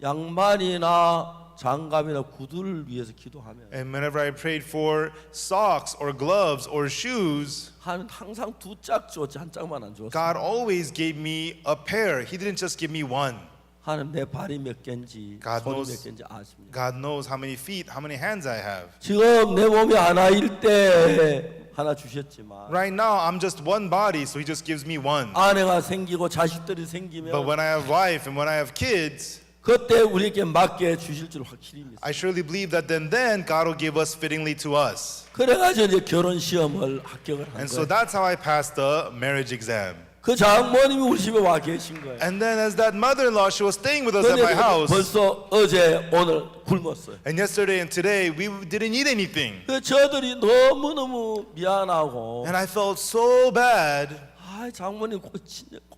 양말이나 장갑이나 구두를 위해서 기도하면 And whenever I prayed for socks or gloves or shoes, 하나님 항상 두 짝 줬지 한 짝만 안 줬어요. God always gave me a pair. He didn't just give me one. 하나님 내 발이 몇 개인지 God 손이 knows- 몇 개인지 아십니다. God knows how many feet, how many hands I have. 지금 내 몸이 하나일 때 하나 주셨지만 Right now, I'm just one body, so He just gives me one. 아내가 생기고 자식들이 But 생기면 when I have wife and when I have kids, 그때 우리에게 맞게 주실 줄 확실히 믿습니다. I surely believe that then God will give us fittingly to us. 그래가지고 이제 결혼 시험을 합격을 한 And so 거예요. that's how I passed the marriage exam. 그 장모님이 우리 집에 와 계신 거예요. And then as that mother-in-law, she was staying with us at my 근데 house. 벌써 어제 오늘 굶었어요. And yesterday and today, we didn't eat anything. 그 저들이 너무너무 미안하고 And I felt so bad. 아 장모님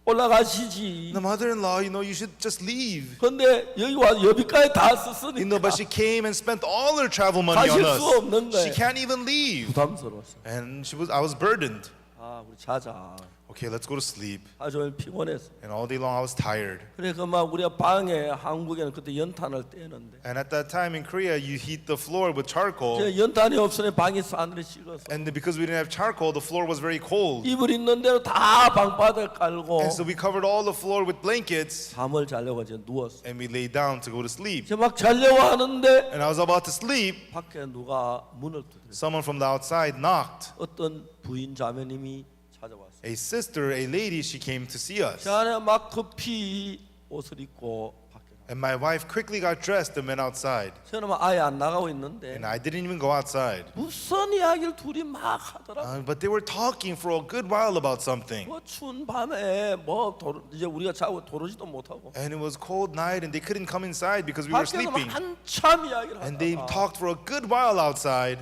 올라가시지. The mother-in-law, you should just leave. 근데 여기 와서 여비까지 다 썼으니까 But she came and spent all her travel money on 가실 수 없는 us. She 거예요. can't even leave. 부담스러웠어. And I was burdened. 아 우리 자자. Okay, let's go to sleep. 아주 오늘 피곤했어. And all day long, I was tired. 그래 그막 우리가 방에 한국에는 그때 연탄을 떼는데 And at that time in Korea, you heat the floor with charcoal. 제 연탄이 없으니 방이 싸늘해 식어서 And because we didn't have charcoal, the floor was very cold. 이불 있는 대로 다 방바닥 깔고 And so we covered all the floor with blankets. 잠을 자려고 이제 누웠어. And we lay down to go to sleep. 이제 막 자려고 하는데 And I was about to sleep. 밖에 누가 문을 두드렸어. Someone from the outside knocked. 어떤 부인 자매님이 찾아왔어. A sister, a lady, she came to see us. 제 안에 막 급히 옷을 입고 밖에 나가. And my wife quickly got dressed and went outside. 저는 막 아예 안 나가고 있는데 And I didn't even go outside. 무슨 이야기를 둘이 막 하더라. But they were talking for a good while about something. 뭐 추운 밤에 뭐 이제 우리가 자고 도르지도 못하고 And it was cold night and they couldn't come inside because we were 밖에서 막 sleeping. 한참 이야기를 And they 하다가 talked for a good while outside.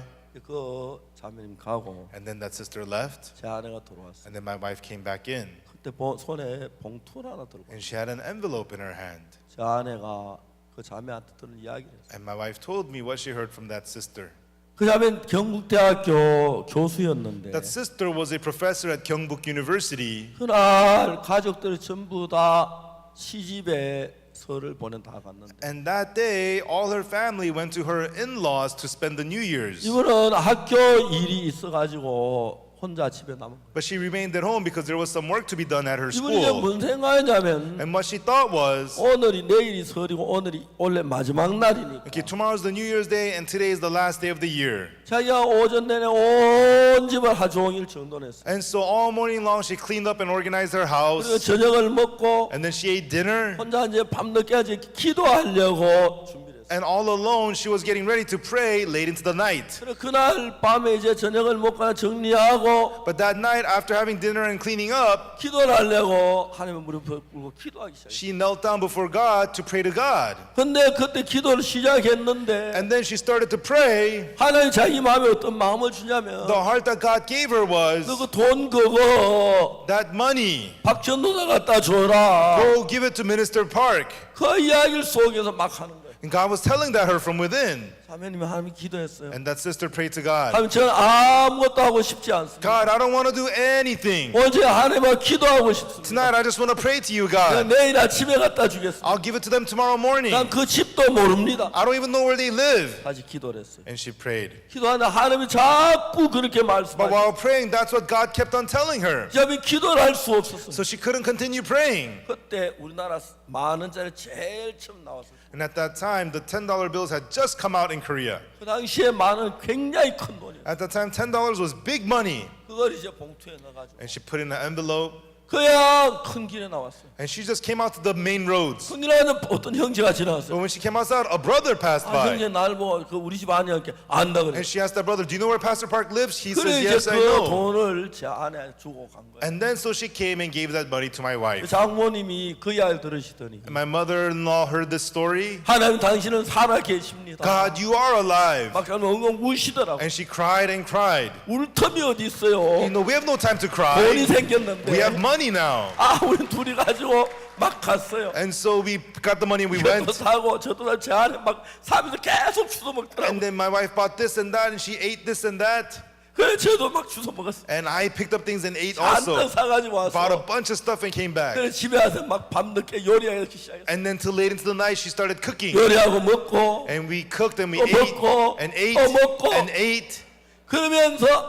그 자매님 가고 And then that sister left. 제 아내가 들어왔어. And then my wife came back in. 그때 손에 봉투를 하나 들고 And she had an envelope in her hand. 제 아내가 그 자매한테 들은 이야기를 했어. And my wife told me what she heard from that sister. 그다음에 경북대학교 교수였는데 That sister was a professor at Gyeongbuk University. 그날 가족들이 전부 다 시집에 설을 다 갔는데 And that day, all her family went to her in-laws to spend the New Year's. 이분은 학교 일이 있어가지고 혼자 집에 남은 거예요. But she remained at home because there was some work to be done at her 이분이 이제 school. 무슨 생각했냐면 And what she thought was, 오늘이 내일이 설이고 오늘이 원래 마지막 날이니까 okay, tomorrow's the New Year's Day and today is the last day of the year. 자기가 오전 내내 온 집을 하루 종일 정돈했어요. And so all morning long she cleaned up and organized her 그리고 house. 저녁을 먹고 And then she ate dinner. 혼자 이제 밤늦게까지 기도하려고 준비를 했어요. And all alone she was getting ready to pray late into the night. 그래서 그날 밤에 이제 저녁을 먹고 정리하고 But that night, after having dinner and cleaning up, 기도를 하려고 하나님의 무릎을 꿇고 기도하기 시작했어요. she knelt down before God to pray to God. 근데 그때 기도를 시작했는데 And then she started to pray. 하나님 자기 마음에 어떤 마음을 주냐면 The heart that God gave her was, 너 그 돈 그거 that money, 박전도사 갖다 줘라. go give it to Minister Park. 그 이야기를 속에서 막 하는 거예요. And God was telling that her from within. 사모님이 하나님 기도했어요. And that sister prayed to God. 하나님 저는 아무것도 하고 싶지 않습니다. God, I don't want to do anything. 오직 하나님과 기도하고 싶습니다. Tonight I just want to pray to you, God. 내일 아침에 갖다 주겠습니다. I'll give it to them tomorrow morning. 난 그 집도 모릅니다. I don't even know where they live. 다시 기도를 했어요. And she prayed. 기도하는데 하나님이 자꾸 그렇게 But 말씀하시고 while praying, that's what God kept on telling her. 자기 기도를 할 수 없었어요. So she couldn't continue praying. 그때 우리나라 만 원짜리 제일 처음 나왔어요. And at that time, the $10 bills had just come out in Korea. 그 당시에 만 원 굉장히 큰 돈이에요. At that time, $10 was big money. 그걸 이제 봉투에 넣어가지고 And she put it in an envelope. 그냥 큰 길에 나왔어요. And she just came out to the main roads. 큰 길에 하는 어떤 형제가 But 지나갔어요. when she came outside, a brother passed 아, 형제 by. 날 보고 그 우리 집 아니야 이렇게 안다 그래. And she asked that brother, do you know where Pastor Park lives? He 그래 says, 이제 yes, I 그 know. 돈을 제 아내 주고 간 거예요. And then so she came and gave that money to my wife. 장모님이 그 이야기를 들으시더니 And my mother-in-law heard this story. 하나님 당신은 살아 계십니다. God, you are alive. 막 엉엉 우시더라고. And she cried and cried. 울 틈이 어디 You 있어요? know, we have no time to 돈이 cry. 생겼는데. We have money now. 아, 우리 둘이 가지고 막 갔어요. And so we got the money and we 이것도 went. 사고 저도 제 안에 막 사면서 계속 주워 먹더라고. And then my wife bought this and that and she ate this and that. 그래 저도 막 주워 먹었어요. And I picked up things and ate 잔뜩 also. 사가지고 Bought a 와서. bunch of stuff and came back. 그래 집에 와서 막 밤늦게 요리하기 시작했어요. And then till late into the night she started cooking. 요리하고 먹고 And we cooked and we 또 ate 먹고, and ate 또 먹고. and ate. 그러면서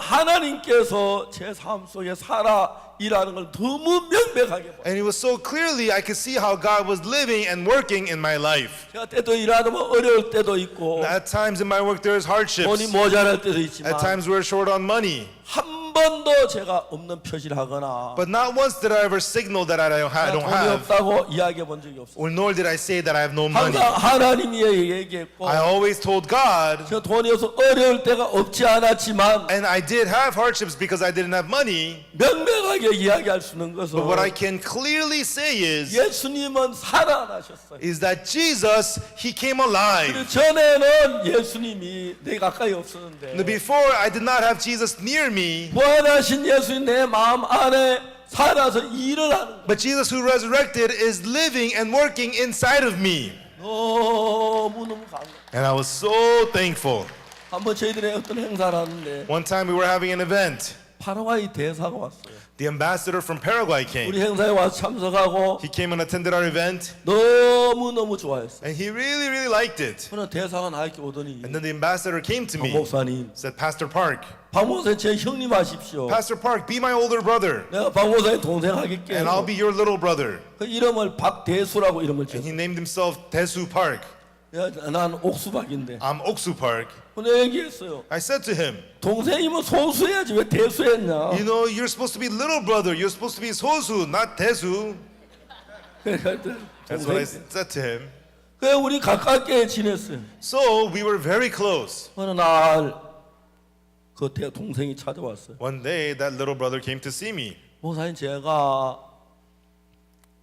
하나님께서 제 삶 속에 살아 일하는 걸 너무 명백하게 봐요. And it was so clearly I could see how God was living and working in my life. 제가 때도 일하다 보면 어려울 때도 있고 At times in my work there is 돈이 hardships. 모자랄 때도 있지만 At times we're short on money. 한 번도 제가 없는 표시를 하거나 But not once did I ever signal that I don't 돈이 have. 없다고 이야기해 본 적이 없어요. Or nor did I say that I have no money. 항상 하나님이 얘기했고 I always told God, 저 돈이 없어 어려울 때가 없지 않았지만 and I did have hardships because I didn't have money. 명백하게 이야기할 수 있는 것은 But what I can clearly say is 예수님은 살아나셨어요. that Jesus, He came alive. 그 전에는 예수님이 내 가까이 없었는데 Before I did not have Jesus near me, 부활하신 예수님 내 마음 안에 살아서 일을 하는 거예요. but Jesus who resurrected is living and working inside of me. 너무너무 감동. And I was so thankful. 한번 저희들이 어떤 행사를 하는데 One time we were having an event. 파라과이 대사가 왔어요. The ambassador from Paraguay 우리 came. 행사에 와서 참석하고 He came and attended our event, 너무너무 좋아했어요. and he really, really liked it. 그러나 대사가 나에게 오더니 And then the ambassador came to 박 me, 목사님, said, Pastor Park, 박 목사님 제 형님 하십시오. Pastor Park, be my older brother, 내가 박 목사님 동생 하겠게. and I'll be your little brother. 그 이름을 박대수라고 이름을 And he 지었어요. named himself Tesu Park. 난 옥수박인데. I'm Oksu Park. 근데 얘기했어요. I said to him, 동생이면 소수해야지 왜 대수했냐. you know, you're supposed to be little brother. You're supposed to be Sosu, not Tesu. That's what I said to him. 그래 우리 가깝게 지냈어요. So we were very close. 어느 날 그 동생이 찾아왔어요. One day, that little brother came to see me. 목사님 제가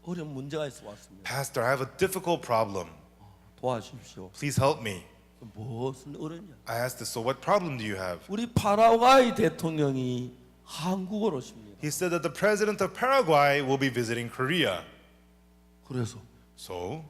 어려운 문제가 있어 왔습니다. Pastor, I have a difficult problem. 도와주십시오. Please help me. 무슨 어려냐? I asked this, so what problem do you have? 우리 파라과이 대통령이 한국으로 오십니다. He said that the president of Paraguay will be visiting Korea. 그래서 So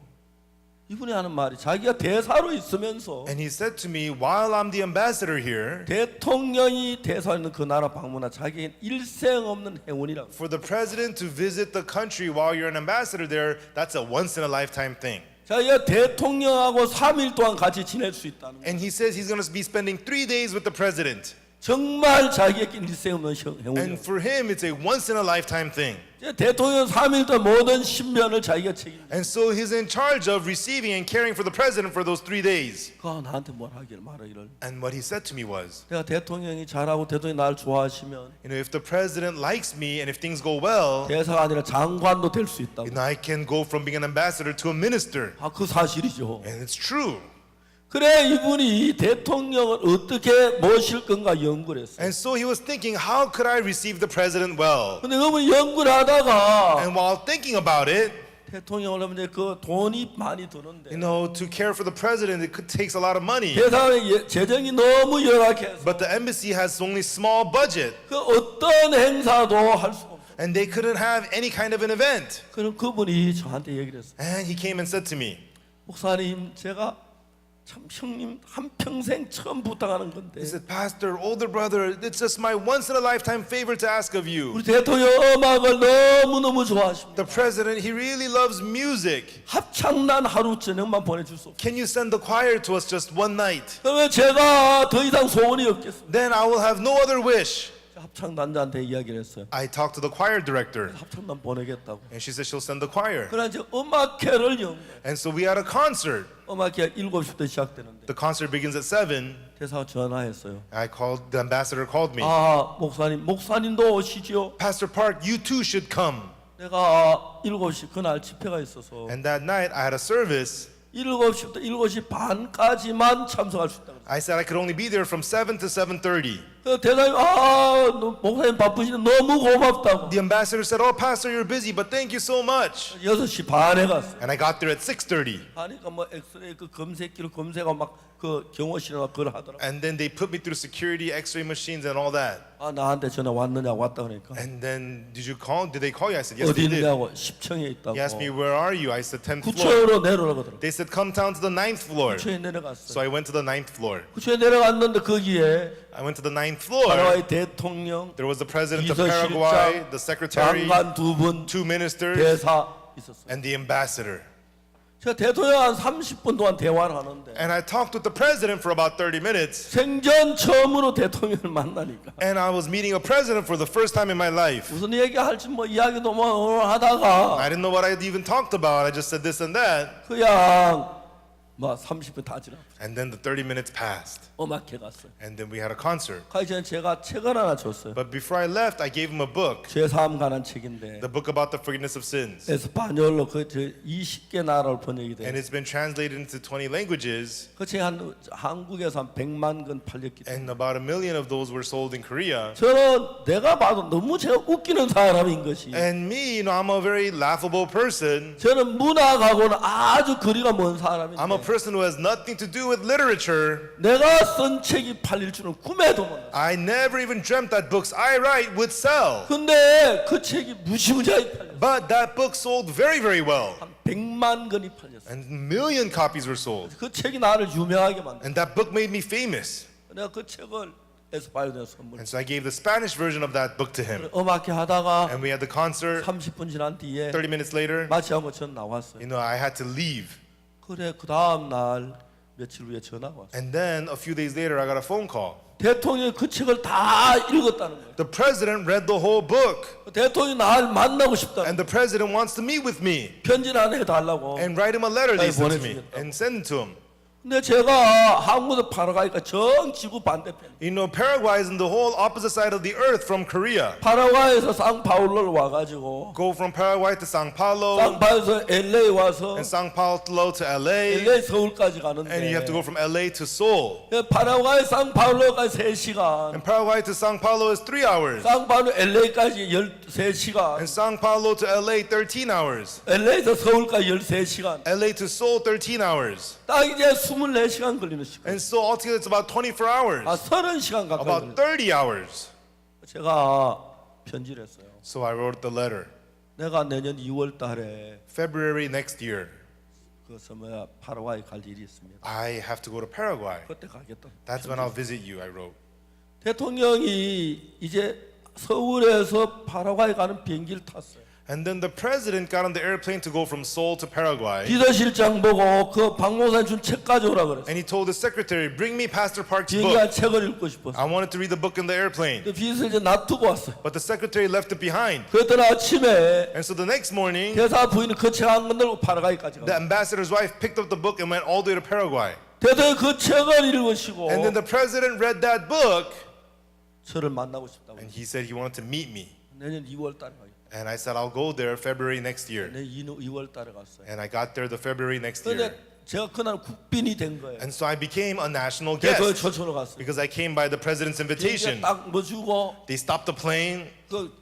이분이 하는 말이 자기가 대사로 있으면서 And he said to me, while I'm the ambassador here, 대통령이 대사로 있는 그 나라 방문한 자기에겐 일생 없는 행운이라고. for the president to visit the country while you're an ambassador there, that's a once in a lifetime thing. 자기가 대통령하고 3일 동안 같이 지낼 수 있다는 거. And he says he's going to be spending 3 days with the president. 정말 자기에게 일생 없는 행운이라고. And for him, it's a once in a lifetime thing. 대통령 3일 동안 모든 신변을 자기가 책임져. And so he's in charge of receiving and caring for the president for those 3 days. 그가 나한테 뭘 하기를 말하기를. And what he said to me was, 내가 대통령이 잘하고 대통령이 나를 좋아하시면 if the president likes me and if things go well, 대사가 아니라 장관도 될 수 있다고. I can go from being an ambassador to a minister. 아, 그 사실이죠. And it's true. 그래 이분이 대통령을 어떻게 모실 건가 연구를 했어요. And so he was thinking, how could I receive the president well? 근데 그분 연구를 하다가 And while thinking about it, 대통령을 하면 이제 그 돈이 많이 드는데 to care for the president, it takes a lot of money. 대사의 재정이 너무 열악해서 But the embassy has only small budget. 그 어떤 행사도 할 수가 없어요. And they couldn't have any kind of an event. 그럼 그분이 저한테 얘기를 했어요. And he came and said to me, 목사님 제가 참 형님 한평생 처음 부탁하는 건데 he said, Pastor, older brother, it's just my once in a lifetime favor to ask of you. 우리 대통령 음악을 너무너무 좋아하십니다. The president, he really loves music. 합창단 하루 저녁만 보내줄 수 없어요. Can you send the choir to us just one night? 그러면 제가 더 이상 소원이 없겠습니다. Then I will have no other wish. 합창단장한테 이야기를 했어요. I talked to the choir director, 합창단 보내겠다고. and she said she'll send the choir. 그러나 이제 음악회를 연 And so we had a concert. 음악회 7시부터 시작되는데 The concert begins at 7. 대사가 전화했어요. The ambassador called me. 아 목사님도 오시죠. Pastor Park, you too should come. 내가 7시 그날 집회가 있어서 And that night I had a service. 7시부터 7시 반까지만 참석할 수 있다고. I said I could only be there from 7 to 7:30. 그 대사님 목사님 바쁘시는데 너무 고맙다고. The ambassador said, "Oh, Pastor, you're busy, but thank you so much." 6시 반에 갔어요. And I got there at 6:30. 하니까 뭐 엑스레이 그 검색기로 검색하고 막 그 경호실에 그걸 하더라고. And then they put me through security X-ray machines and all that. 아 나한테 전화 왔느냐고 왔다 그러니까 And then did they call you? I said, yes, 어디 they did. 있느냐고 10층에 있다고. He asked me, where are you? I said, 10th floor. 9층으로 내려오라고 하더라고. They said, come down to the 9th floor. 9층에 내려갔어요. So I went to the 9th floor. 9층에 내려갔는데 거기에 I went to the 9th floor. 파라과이 대통령, There was the president of 비서실장, Paraguay, the secretary, 장관 2분, 2 ministers, 대사 있었어요. and the ambassador. 제가 대통령 한 30분 동안 대화를 하는데 And I talked with the president for about 30 minutes. 생전 처음으로 대통령을 만나니까 And I was meeting a president for the first time in my life. 무슨 얘기할지 뭐 이야기도 뭐 하다가 I didn't know what I had even talked about. I just said this and that. 그냥 뭐 30분 다 지나 And then the 30 minutes passed. 음악회 갔어요. And then we had a concert. 가기 전에 제가 책을 하나 줬어요. But before I left, I gave him a book. 죄사함 관한 책인데 The book about the forgiveness of sins. 에스파뇰로 그 20개 나라로 번역이 And 돼요. it's been translated into 20 languages. 그 책 한 한국에서 한 100만 권 팔렸기 때문에 And about 1 million of those were sold in Korea. 저는 내가 봐도 너무 제가 웃기는 사람인 것이 And me, I'm a very laughable person. 저는 문학하고는 아주 거리가 먼 I'm a 사람인데 person who has nothing to do with literature. 내가 쓴 책이 팔릴 줄은 꿈에도 몰랐어요. I never even dreamt that books I write would sell. 근데 그 책이 무시무시하게 팔렸어요. But that book sold very, very well. 한 100만 권이 팔렸어요. And 1 million copies were sold. 그 책이 나를 유명하게 만들었어요. And that book made me famous. 내가 그 책을 에스파뇰에 선물. And so I gave the Spanish version of that book to him. 음악회 하다가 And we had the concert. 30분 지난 뒤에 30 minutes later, 마치하고 전 나왔어요. I had to leave. 그래 그 다음 날 며칠 후에 전화가 왔어요. And then a few days later, I got a phone call. 대통령이 그 책을 다 읽었다는 거예요. The president read the whole book. 대통령이 나를 만나고 싶다. And the president wants to meet with me 편지를 하나 해달라고. and write him a letter, they 아니, said to me, 보내주겠다고. and send it to him. 근데 제가 한국에서 파라과이가 전 지구 반대편. Paraguay is in the whole opposite side of the earth from Korea. 파라과이에서 상파울로를 와가지고 Go from Paraguay to Sao Paulo, 상파울에서 LA 와서 and Sao Paulo to LA, LA 서울까지 and you have to go 가는데 from LA to Seoul. 파라과이 상파울로까지 3시간, And Paraguay to Sao Paulo is 3 hours. 상파울로 LA까지 13시간, And Sao Paulo to LA, 13 hours. LA에서 서울까지 13시간. LA to Seoul, 13 hours. 딱 이제 24시간 걸리는 시간. And so altogether it's about 24 hours. 아 30시간 가까이 About 걸려요. 30 hours. 제가 편지를 했어요. So I wrote the letter. 내가 내년 2월 달에 February next year. 그래서 뭐야 파라과이 갈 일이 있습니다. I have to go to Paraguay. 그때 가겠다. That's when I'll visit you, I wrote. 대통령이 이제 서울에서 파라과이 가는 비행기를 탔어요. And then the president got on the airplane to go from Seoul to Paraguay. 비서실장 보고 그 박모사님 준 책 가져오라 그랬어요. And he told the secretary, bring me Pastor Park's 비행기 book. 안 책을 읽고 싶어서. I wanted to read the book in the airplane. 그 비서실장 놔두고 왔어요. But the secretary left it behind. 그랬더니 아침에 And so the next morning, 대사 부인은 그 책 한 권 들고 파라과이까지 the 가. ambassador's wife picked up the book and went all the way to Paraguay. 대통령이 그 책을 읽으시고 And then the president read that book 저를 만나고 싶다고. and he said he wanted to meet me. 내년 2월 달에 가요. And I said, I'll go there February next year. 내년 2월 달에 갔어요. And I got there the February next year. 그런데 제가 그날 국빈이 된 거예요. And so I became a national 대통령 guest 초청을 갔어요. because I came by the president's invitation. 딱뭐 주고 They stopped the plane 그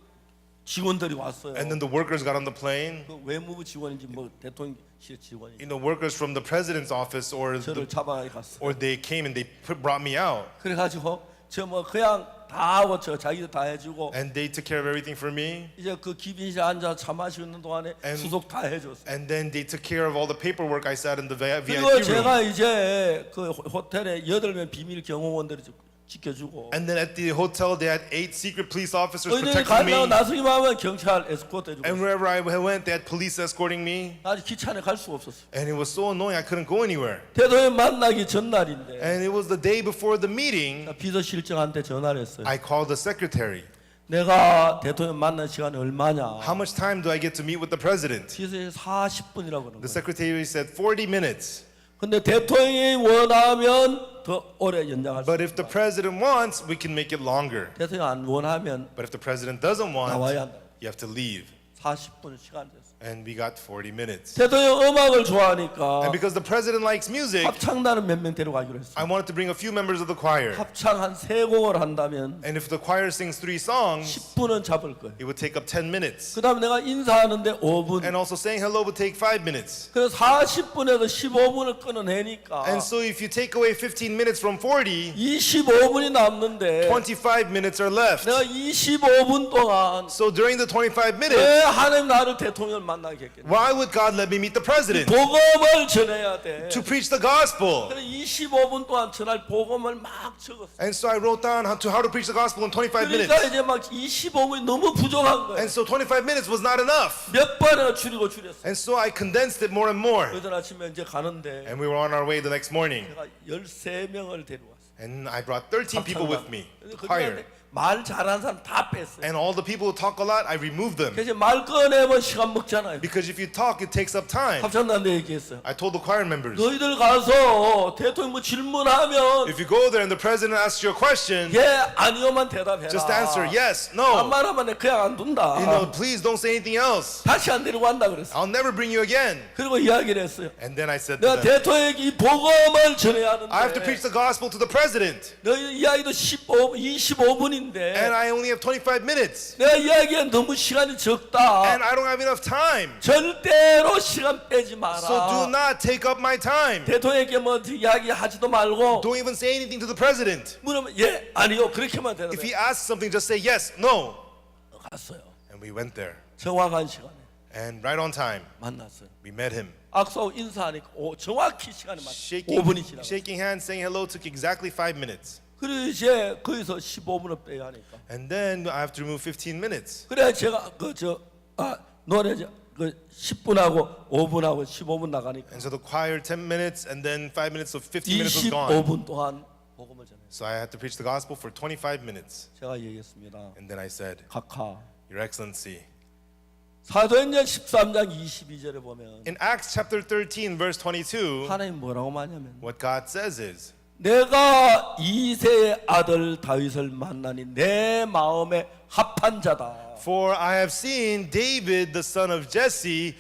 직원들이 왔어요. and then the workers got on the plane. 그 외무부 직원인지 뭐 대통령실 직원인지 You know, workers from the president's office 저를 잡아가 갔어요. or they came and they brought me out. 그래가지고 저 뭐 그냥 다 하고 저 자기들 다 해주고 And they took care of everything for me. 이제 그 기빈실에 앉아 차 마시고 있는 동안에 And- 수속 다 해줬어요. And then they took care of all the paperwork I sat in the VIP 그리고 room. 제가 이제 그 호텔에 8명 비밀 경호원들이 지켜주고 And then at the hotel they had 8 secret police officers 어디 protecting 가려고 me. 나서기만 하면 경찰 에스코트 해주고 And wherever I went, they had police escorting me. 아직 기차 안에 갈 수가 없었어요. And it was so annoying, I couldn't go anywhere. 대통령 만나기 전날인데 And it was the day before the meeting, 비서실장한테 전화를 했어요. I called the secretary. 내가 대통령 만난 시간이 얼마냐? How much time do I get to meet with the president? 비서실장 40분이라고 그러는 The 거예요. secretary said 40 minutes. 근데 대통령이 원하면 더 오래 연장할 수 But if the 있다. president wants, we can make it longer. 대통령 안 원하면 But if the president doesn't 나와야 want, 한다. you have to leave. 40분 시간 됐어. And we got 40 minutes. 대통령 음악을 좋아하니까 And because the president likes music, 합창단은 몇 명 데려가기로 했어. I wanted to bring a few members of the choir. 합창 한 3곡을 한다면 And if the choir sings 3 songs, 10분은 잡을 거예요. it would take up 10 minutes. 그다음에 내가 인사하는데 5분. And also saying hello would take 5 minutes. 그래서 40분에서 15분을 끊어내니까 And so if you take away 15 minutes from 40, 25분이 남는데 25 minutes are left. 내가 25분 동안 So during the 25 minutes, 왜 하나님 나를 대통령을 만나게 했겠냐? why would God let me meet the president? 복음을 전해야 돼. To preach the gospel. 그래서 25분 동안 전할 복음을 막 적었어. And so I wrote down how to preach the gospel in 25 minutes. 그러니까 이제 막 25분이 너무 부족한 거야. And so 25 minutes was not enough. 몇 번을 줄이고 줄였어. And so I condensed it more and more. 그전 아침에 이제 가는데 And we were on our way the next morning. 제가 13명을 데려왔어. And I brought 13 people with me. Choir. 말 잘하는 사람 다 뺐어요. And all the people who talk a lot, I removed them. 그래서 말 꺼내면 시간 먹잖아요. Because if you talk, it takes up time. 합창단도 얘기했어요. I told the choir members, 너희들 가서 대통령 뭐 질문하면 if you go there and the president asks you a question, 예 아니요만 대답해라. just answer yes, no. 반말하면 내가 그냥 안 둔다. You know, please don't say anything else. 다시 안 데리고 간다 그랬어. I'll never bring you again. 그리고 이야기를 했어요. And then I said to 내가 them, 대통령에게 이 복음을 전해야 I have to preach 하는데 the gospel to the president. 너희 이야기도 25분인데 And I only have 25 minutes. 내가 이야기한 너무 시간이 적다. And I don't have enough time. 절대로 시간 빼지 마라. So do not take up my time. 대통령에게 뭐 이야기하지도 말고 Don't even say anything to the president. 물으면 예 아니요 그렇게만 If he 대답해. asks something, just say yes, no. 갔어요. And we went there. 정확한 시간에 And right on time, 만났어요. we met him. 악수하고 인사하니까 정확히 시간이 맞. Shaking, 5분이 지나고. shaking hands, saying hello took exactly 5 minutes. 그리고 이제 거기서 15분을 빼야 하니까. And then I have to remove 15 minutes. 그래 제가 노래 그 10분하고 5분하고 15분 나가니까 And so the choir 10 minutes, and then 5 minutes, so 15 minutes was gone. 25분 동안 복음을 전해. So I had to preach the gospel for 25 minutes. 제가 얘기했습니다. And then I said, 각하 Your Excellency, 사도행전 13장 22절에 보면 in Acts chapter 13, verse 22, 하나님 뭐라고 말하냐면 what God says is, 내가 이새의 아들 다윗을 만나니 내 마음에 합한 자다. For I have seen David, the son of Jesse,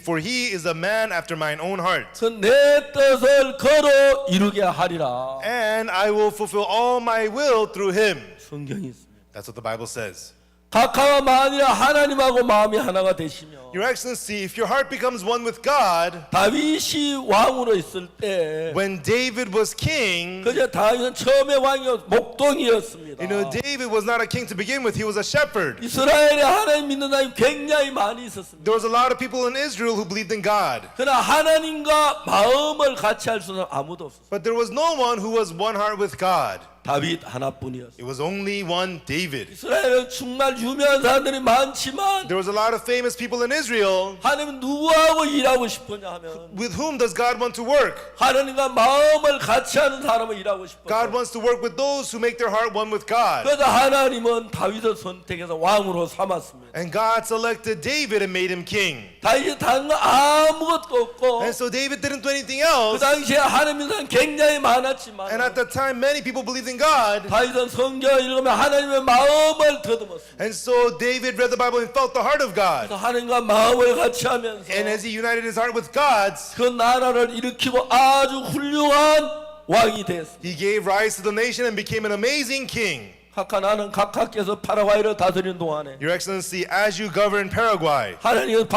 for he is a man after mine own heart. 그 내 뜻을 걸어 이루게 하리라. And I will fulfill all my will through him. 성경이 있습니다. That's what the Bible says. 각하가 만일 하나님하고 마음이 하나가 되시며 Your Excellency, if your heart becomes one with God, 다윗이 왕으로 있을 때 when David was king, 그저 다윗은 처음에 왕이었 목동이었습니다. David was not a king to begin with, he was a shepherd. 이스라엘에 하나님 믿는 사람이 굉장히 많이 있었습니다. There was a lot of people in Israel who believed in God. 그러나 하나님과 마음을 같이 할 수 있는 사람은 아무도 없었어요. But there was no one who was one heart with God. 다윗 하나뿐이었어요. It was only one David. 이스라엘은 정말 유명한 사람들이 많지만 There was a lot of famous people in Israel. 하나님은 누구하고 일하고 싶으냐 하면 With whom does God want to work? 하나님과 마음을 같이 하는 사람을 일하고 싶었어요. God wants to work with those who make their heart one with God. 그래서 하나님은 다윗을 선택해서 왕으로 삼았습니다. And God selected David and made him king. 다윗이 다른 거 아무것도 없고 And so David didn't do anything 그 else. 당시에 하나님 믿는 사람 굉장히 많았지만 And at the time, many people believed in God. 다윗은 성경을 읽으면 하나님의 마음을 더듬었습니다. And so David read the Bible and felt the heart of God. 그래서 하나님과 마음을 같이 하면서 And as he united his heart with God's, 그 나라를 일으키고 아주 훌륭한 왕이 됐습니다. he gave rise to the nation and became an amazing king. 각하 나는 각하께서 파라과이를 다스리는 동안에 Your Excellency, as you govern Paraguay, 하나님은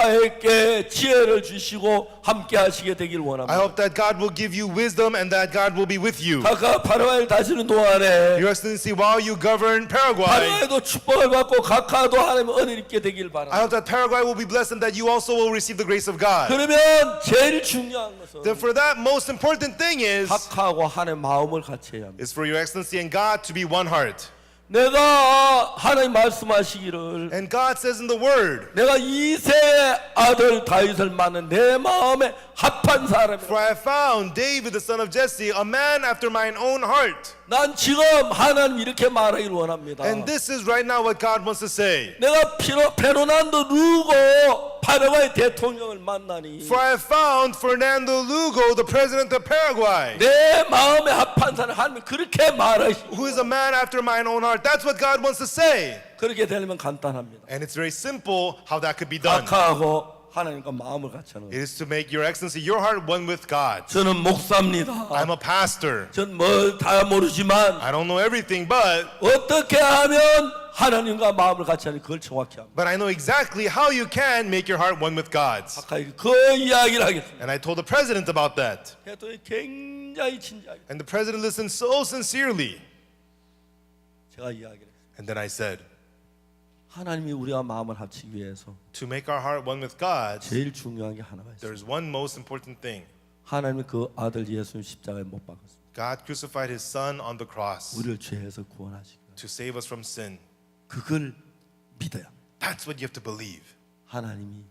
각하에게 지혜를 주시고 함께 하시게 되길 I 원합니다. hope that God will give you wisdom and that God will be with you. 각하 파라과이를 다스리는 동안에 Your Excellency, while you govern Paraguay, 파라과이도 축복을 받고 각하도 하나님의 은혜를 입게 되길 I 바랍니다. hope that Paraguay will be blessed and that you also will receive the grace of God. 그러면 제일 중요한 것은 Then for that, most important thing is 각하하고 하나님의 마음을 같이 해야 합니다. for Your Excellency and God to be one heart. 내가 하나님 말씀하시기를 And God says in the Word, 내가 이세의 아들 다윗을 만난 내 마음에 합한 for 사람이라. I have found David the son of Jesse, a man after mine own heart. 난 지금 하나님 이렇게 말하길 원합니다. And this is right now what God wants to say. 내가 페르난도 루고 파라과이 대통령을 만나니 For I have found Fernando Lugo, the president of Paraguay, 내 마음에 합한 사람 하나님 그렇게 말하시고 who is a man after mine own heart. That's what God wants to say. 그렇게 되면 간단합니다. And it's very simple how that could be done. 각하하고 하나님과 마음을 같이 하는 It 거예요. is to make Your Excellency, your heart one with God. 저는 목사입니다. I'm a pastor. 전 뭘 다 모르지만 I don't know everything, but 어떻게 하면 하나님과 마음을 같이 하는 그걸 정확히 합니다. I know exactly how you can make your heart one with God's. 각하에게 그 이야기를 하겠습니다. And I told the president about that. 대통령이 굉장히 진지하게 And the president listened so sincerely. 제가 이야기를 했어요. And then I said, 하나님이 우리와 마음을 합치기 위해서 to make our heart one with God, 제일 중요한 게 하나가 있어요. there's one most important thing. 하나님이 그 아들 예수님 십자가에 못 박았습니다. God crucified his son on the cross 우리를 죄에서 구원하시기 위해 to save us from sin. 그걸 믿어야 합니다. That's what you have to believe. 하나님이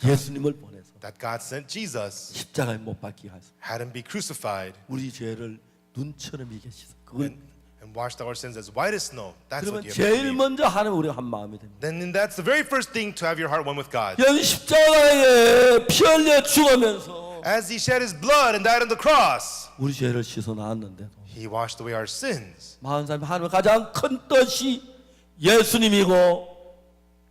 예수님을 보내서 That God sent Jesus, 십자가에 못 박게 하셔서 had him be crucified, 우리 죄를 눈처럼 이게 씻어. 그걸 and washed our sins as white as snow. That's 그러면 what you have to 제일 believe. 먼저 하나님 우리가 한 마음이 됩니다. Then that's the very first thing to have your heart one with God. 여기 십자가에 피 흘려 죽으면서 As he shed his blood and died on the cross, 우리 죄를 씻어 나왔는데도 he washed away our sins. 많은 사람이 하나님의 가장 큰 뜻이 예수님이고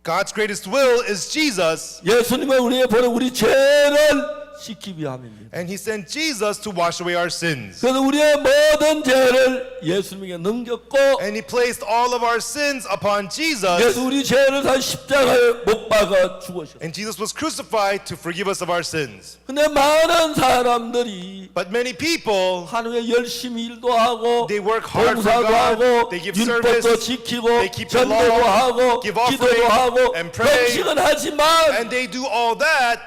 God's greatest will is Jesus, 예수님을 우리에 보내 우리 죄를 씻기 위함입니다. and he sent Jesus to wash away our sins. 그래서 우리의 모든 죄를 예수님에게 넘겼고 And he placed all of our sins upon 그래서 Jesus, 우리 죄를 다 십자가에 못 박아 죽으셨어요. and Jesus was crucified to forgive us of our sins. 근데 많은 사람들이 But many people, 하나님의 열심히 일도 하고 they work hard for 봉사도 God, 하고 they give 율법도 service, 지키고 they keep the 전도도 law, 하고 give 기도도 offering, 하고 and pray, 금식은 하지만 and they do all that,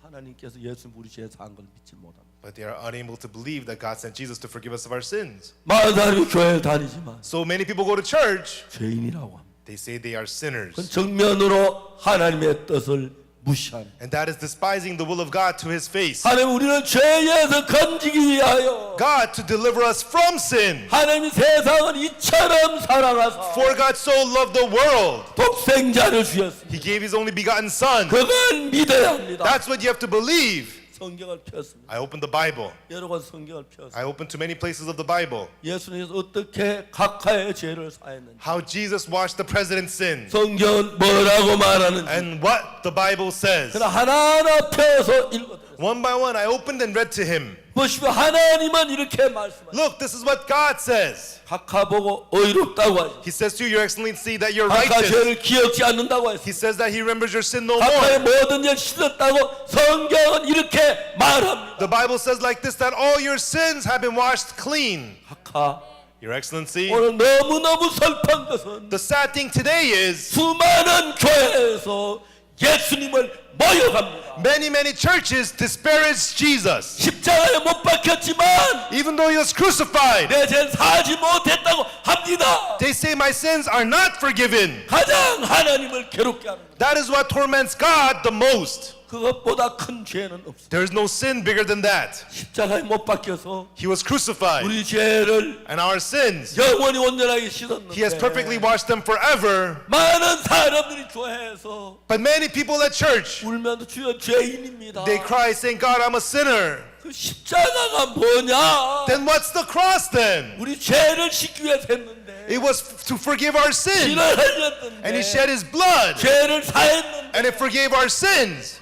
하나님께서 예수님 우리 죄에 사한 걸 믿지 못합니다. but they are unable to believe that God sent Jesus to forgive us of our sins. 많은 사람이 교회를 다니지만 So many people go to church, 죄인이라고 합니다. they say they are sinners. 그건 정면으로 하나님의 뜻을 무시하는. And that is despising the will of God to his face. 하나님 우리를 죄에서 건지기 위하여 God to deliver us from sin. 하나님이 세상을 이처럼 사랑하사 For God so loved the world, 독생자를 주셨습니다. he gave his only begotten son. 그걸 믿어야 합니다. That's what you have to believe. 성경을 폈습니다. I opened the Bible. 여러 번 성경을 폈습니다. I opened to many places of the Bible. 예수님께서 어떻게 각하의 죄를 사했는지 How Jesus washed the president's sins. 성경은 뭐라고 말하는지 And what the Bible says. 그러나 하나하나 펴서 읽어드렸습니다. 읽어드렸어요. One by one, I opened and read to him. 보시면 하나님은 이렇게 말씀하십니다. Look, this is what God says. 각하 보고 의롭다고 하죠. He says to you, Your Excellency, that you're 각하 righteous. 죄를 기억지 않는다고 He 했습니다. says that he remembers your sin no 각하의 more. 모든 죄를 씻었다고 성경은 이렇게 말합니다. The Bible says like this, that all your sins have been washed clean. 각하 Your Excellency, 오늘 너무너무 슬픈 것은 the sad thing today is 수많은 교회에서 예수님을 모욕합니다. many churches disparage Jesus. 십자가에 못 박혔지만 Even though he was crucified, 내 죄는 사지 못했다고 합니다. they say my sins are not forgiven. 가장 하나님을 괴롭게 하는 것. That is what torments God the most. 그것보다 큰 죄는 없습니다. There is no sin bigger than that. 십자가에 못 박혀서 He was crucified, 우리 죄를 and our sins, 영원히 온전하게 he has perfectly 씻었는데 washed them forever. 많은 사람들이 교회에서 But many people at church, 울면서 주여 죄인입니다. they cry saying, God, I'm a sinner. 그 십자가가 뭐냐? Then what's the cross then? 우리 죄를 씻기 위해서 했는데 It was to forgive our sins. 피를 흘렸는데 And he shed his blood. 죄를 사했는데 And it forgave our sins.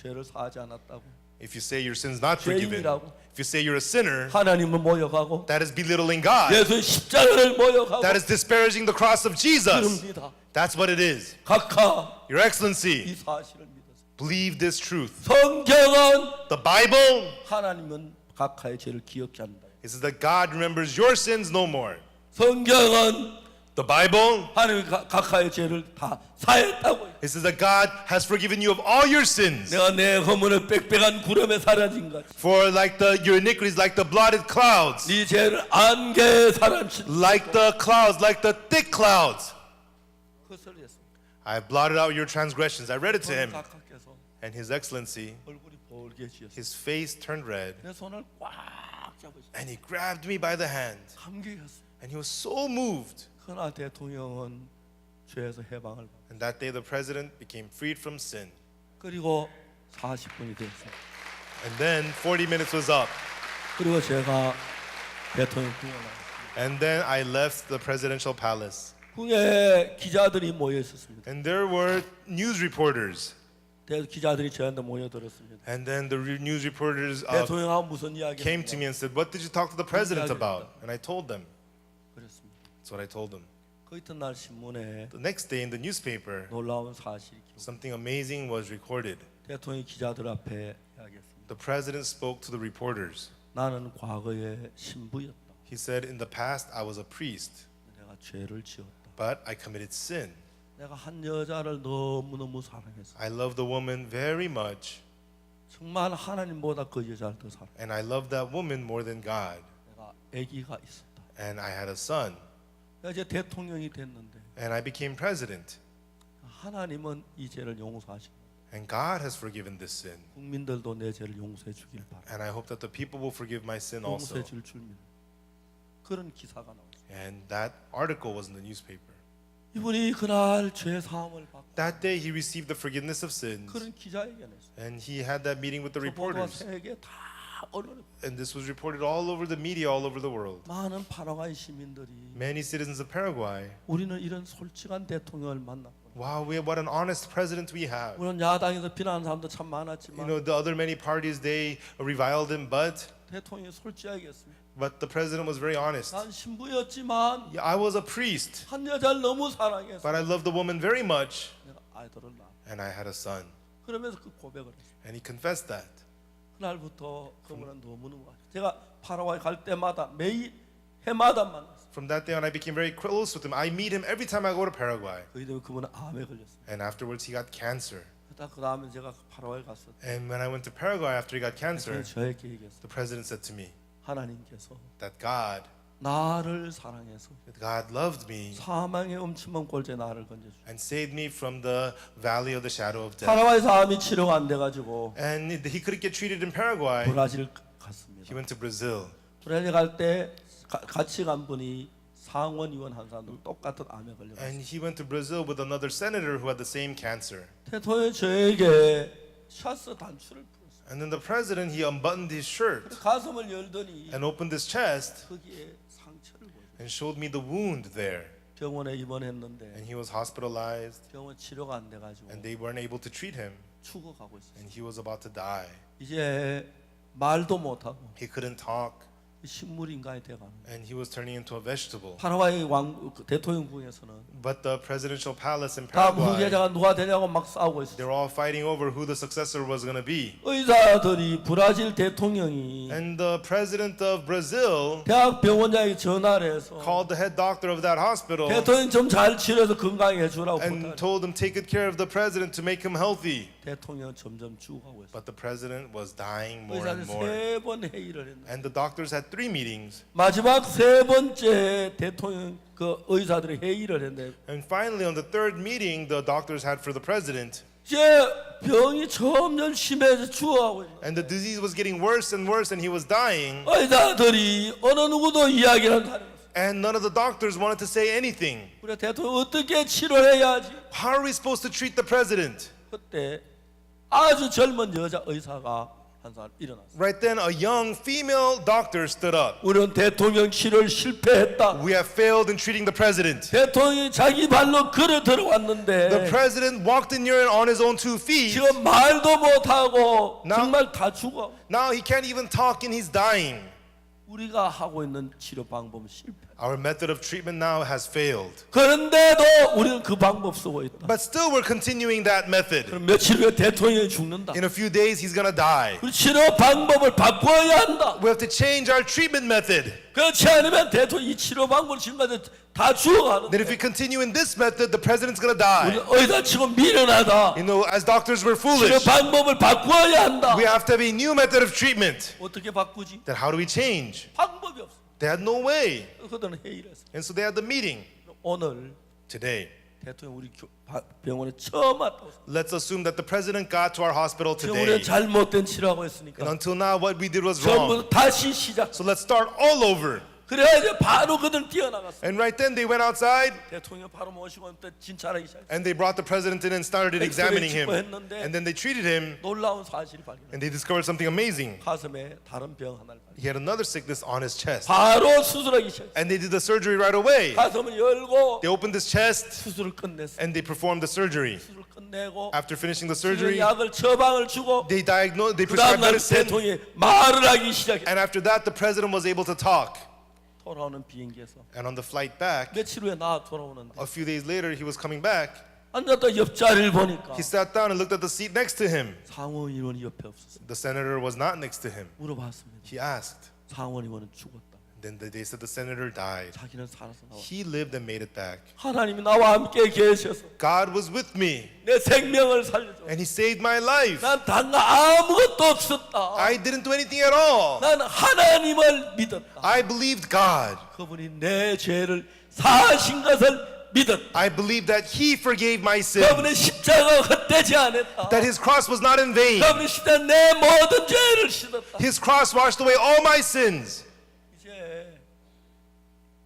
죄를 사하지 않았다고 If you say your sin's not forgiven, 죄인이라고. if you say you're a sinner, 하나님을 모욕하고 that is belittling God. 예수의 십자가를 모욕하고 That is disparaging the cross of Jesus. 그럽니다. That's what it is. 각하 Your Excellency, 이 사실을 믿어서 believe this truth. 성경은 The Bible, 하나님은 각하의 죄를 기억지 않는다. it says that God remembers your sins no more. 성경은 The Bible, 하나님이 각하의 죄를 다 사했다고. it says that God has forgiven you of all your sins. 내가 내 허물을 빽빽한 구름에 사라진 것. For like your iniquities, like the blotted clouds, 네 죄를 안개에 사라진 like the clouds, like the thick clouds. 그것을 했습니다. I have blotted out your transgressions. I read it to him. 각하께서 And His Excellency, 얼굴이 벌게지었어요. his face turned red, 내 손을 꽉 잡으시고 and he grabbed me by the hand. 감격했어요. And he was so moved. 그러나 대통령은 죄에서 해방을 받고 And that day the president became freed from sin. 그리고 40분이 됐어요. And then 40 minutes was up. 그리고 제가 대통령 궁에 나갔어요. And then I left the presidential palace. 궁에 기자들이 모여 있었습니다. And there were news reporters. 기자들이 저한테 모여들었습니다. And then the news reporters 대통령하고 무슨 이야기 came to me and said, "What did you talk to the president about?" And I told them. 그랬습니다. That's what I told them. 그 이튿날 신문에 The next day in the newspaper, 놀라운 사실이 기록. something amazing was recorded. 대통령이 기자들 앞에 이야기했습니다. The president spoke to the reporters. 나는 과거에 신부였다. He said, "In the past, I was a priest, 내가 죄를 지었다. but I committed sin. 내가 한 여자를 너무너무 사랑했어. I loved the woman very much, 정말 하나님보다 그 여자를 더 사랑. and I loved that woman more than God. 내가 아기가 있었다. And I had a son, 내가 이제 대통령이 됐는데 and I became president. 하나님은 이 죄를 용서하시고 And God has forgiven this sin. 국민들도 내 죄를 용서해 주길 바랍니다. And I hope that the people will forgive my sin also." 용서해 줄 줄 믿어. 그런 기사가 나왔어요. And that article was in the newspaper. 이분이 그날 죄 사함을 받고 That day, he received the forgiveness of sins, 그런 기자회견했어요. and he had that meeting with the 그 보도가 reporters. 세계 다 언론에 And this was reported all over the media, all over the world. 많은 파라과이 시민들이 Many citizens of Paraguay, 우리는 이런 솔직한 대통령을 만났구나. wow, what an honest president we have. 물론 야당에서 비난하는 사람도 참 You 많았지만 know, the other many parties, they reviled him, but 대통령이 솔직하게 했습니다. the president was very honest. 난 신부였지만 Yeah, I was a priest, 한 여자를 너무 사랑해서 but I loved the woman very much, 내가 아이들을 낳았다. and I had a son. 그러면서 그 고백을 했어요. And he confessed that. 그날부터 그분은 너무너무 제가 파라과이 갈 때마다 매일 해마다 만났어요. From that day on, I became very close with him. I meet him every time I go to Paraguay. 그이 때문에 그분은 암에 걸렸어요. And afterwards, he got cancer. 그 다음에 제가 파라과이 갔어요. And when I went to Paraguay after he got cancer, 저에게 얘기했어요. the president said to me 하나님께서 that God 나를 사랑해서 loved me 사망의 엄침한 꼴째 나를 건져주셨어요. and saved me from the valley of the shadow of death. 파라과이에서 암이 치료가 안 돼가지고 And he couldn't get treated in Paraguay. 브라질 He 갔습니다. went to Brazil. 브라질 갈 때 같이 간 분이 상원 의원 한 사람도 똑같은 암에 걸려갔어요. And he went to Brazil with another senator who had the same cancer. 대통령이 저에게 샤스 단추를 풀었어요. And then the president, he unbuttoned his shirt 가슴을 열더니 and opened his chest 거기에 상처를 보여요. and showed me the wound there. 병원에 입원했는데 And he was hospitalized, 병원 치료가 안 돼가지고 and they weren't able to treat him. 죽어가고 있어요. and he was about to die. 이제 말도 못하고 He couldn't talk, 식물 인간이 돼가는. and he was turning into a vegetable. 파라과이 대통령궁에서는 But the presidential palace in 다음 Paraguay, 후계자가 누가 되냐고 막 싸우고 있어요. they were all fighting over who the successor was going to be. 의사들이 브라질 대통령이 And the president of Brazil 대학 병원장에게 전화를 해서 called the head doctor of that hospital 대통령 좀 잘 치료해서 건강해 주라고 and 부탁. told him take good care of the president to make him healthy. 대통령 점점 죽어가고 있어요. But the president was dying more 의사들 and more. 세 번 회의를 했는데 And the doctors had 3 meetings. 마지막 세 번째 대통령 그 의사들이 회의를 했는데 And finally, on the 3rd meeting the doctors had for the president, 이제 병이 점점 심해져 죽어가고 있어요. and the disease was getting worse and worse, and he was dying, 의사들이 어느 누구도 이야기를 안 하는. and none of the doctors wanted to say anything. 우리 대통령 어떻게 치료해야 하지? How are we supposed to treat the president? 그때 아주 젊은 여자 의사가 한 사람 일어났어요. Right then, a young female doctor stood up. 우리는 대통령 치료를 실패했다. We have failed in treating the president. 대통령이 자기 발로 걸어 The 들어왔는데 president walked in here on his own 2 feet. 지금 말도 못하고 나- 정말 다 죽어. Now he can't even talk and he's dying. 우리가 하고 있는 치료 방법은 실패. Our method of treatment now has failed. 그런데도 우리는 그 방법 쓰고 있다. But still, we're continuing that method. 그럼 며칠 후에 대통령이 죽는다. In a few days, he's gonna die. 우리 치료 방법을 바꿔야 한다. We have to change our treatment method. 그렇지 않으면 대통령 이 치료 방법을 지금까지 다 Then 죽어가는데 if we continue in this method, the president's gonna die. 우리 의사 치고 미련하다. You know, as doctors, we're 치료 foolish. 방법을 바꿔야 한다. We have to have a new method of treatment. 어떻게 바꾸지? Then how do we change? 방법이 없어. They had no way. 그들은 회의를 했어. And so they had the meeting 오늘 today. 대통령 우리 병원에 처음 왔다고. Let's assume that the president got to our hospital 지금 우리는 today. 잘못된 치료하고 And 있으니까 until now, what we did was wrong. 전부 다시 시작. So let's start all over. 그래야 이제 바로 그들 뛰어나갔어. And right then, they went outside 대통령 바로 모시고 또 진찰하기 시작. and they brought the president in and started examining him. 했는데 And then they treated him 놀라운 사실이 발견. and they discovered something amazing. 가슴에 다른 병 하나를 발견. He had another sickness on his chest. 바로 수술하기 시작. And they did the surgery right away. 가슴을 열고 They opened his chest 수술을 끝냈어. and they performed the surgery. 수술을 끝내고 After finishing the 수술 surgery, 약을 처방을 주고 they 그 prescribed 다음날 medicine. 대통령이 말을 하기 시작해. And after that, the president was able to talk. 돌아오는 비행기에서 And on the flight back, 며칠 후에 나 돌아오는데 a few days later, he was coming back. 앉았다 옆자리를 보니까 He sat down and looked at the seat next to him. 상원의원이 옆에 없었어. The senator was not next to him. 물어봤습니다. He asked. 상원의원은 죽었다. Then they said the senator died. 자기는 살아서 나와. He lived and made it back. 하나님이 나와 함께 계셔서 God was with me 내 생명을 살려줘. and he saved my life. 난 당가 아무것도 없었다. I didn't do anything at all. 난 하나님을 믿었다. I believed God. 그분이 내 죄를 사하신 것을 믿었다. I believed that he forgave my sin. 그분의 십자가 헛되지 않았다. That his cross was not in vain. 그분의 십자가 내 모든 죄를 씻었다. His cross washed away all my sins. 이제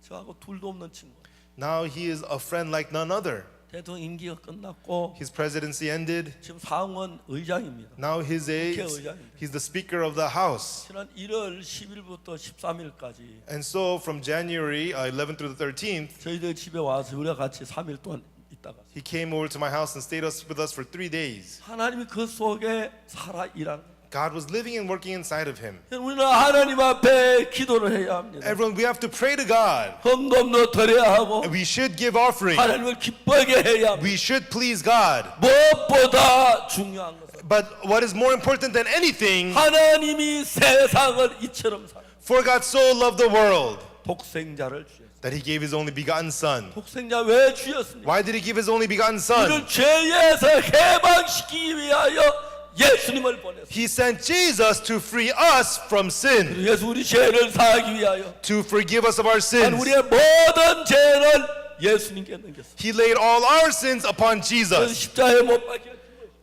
저하고 둘도 없는 친구. Now he is a friend like none other. 대통령 임기가 끝났고 His presidency ended. 지금 상원 의장입니다. Now he's the speaker of the house. 지난 1월 10일부터 13일까지 And so from January 11th through the 13th, 저희들 집에 와서 우리가 같이 3일 동안 있다가 he came over to my house and stayed with us for 3 days. 하나님이 그 속에 살아 일하는. God was living and working inside of him. 우리는 하나님 앞에 기도를 해야 합니다. Everyone, we have to pray to God. 헌금도 드려야 하고 And we should give offering. 하나님을 기쁘게 해야 합니다. We should please God. 무엇보다 중요한 것은 But what is more important than anything, 하나님이 세상을 이처럼 살아 for God so loved the world 독생자를 주셨어요. that he gave his only begotten son. 독생자 왜 주셨습니까? Why did he give his only begotten son? 우리를 죄에서 해방시키기 위하여 예수님을 보냈어요. He sent Jesus to free us from sin, 예수 우리 죄를 사하기 위하여 to forgive us of our sins. 우리의 모든 죄를 예수님께 넘겼어요. He laid all our sins upon 그래서 Jesus, 십자가에 못 박혀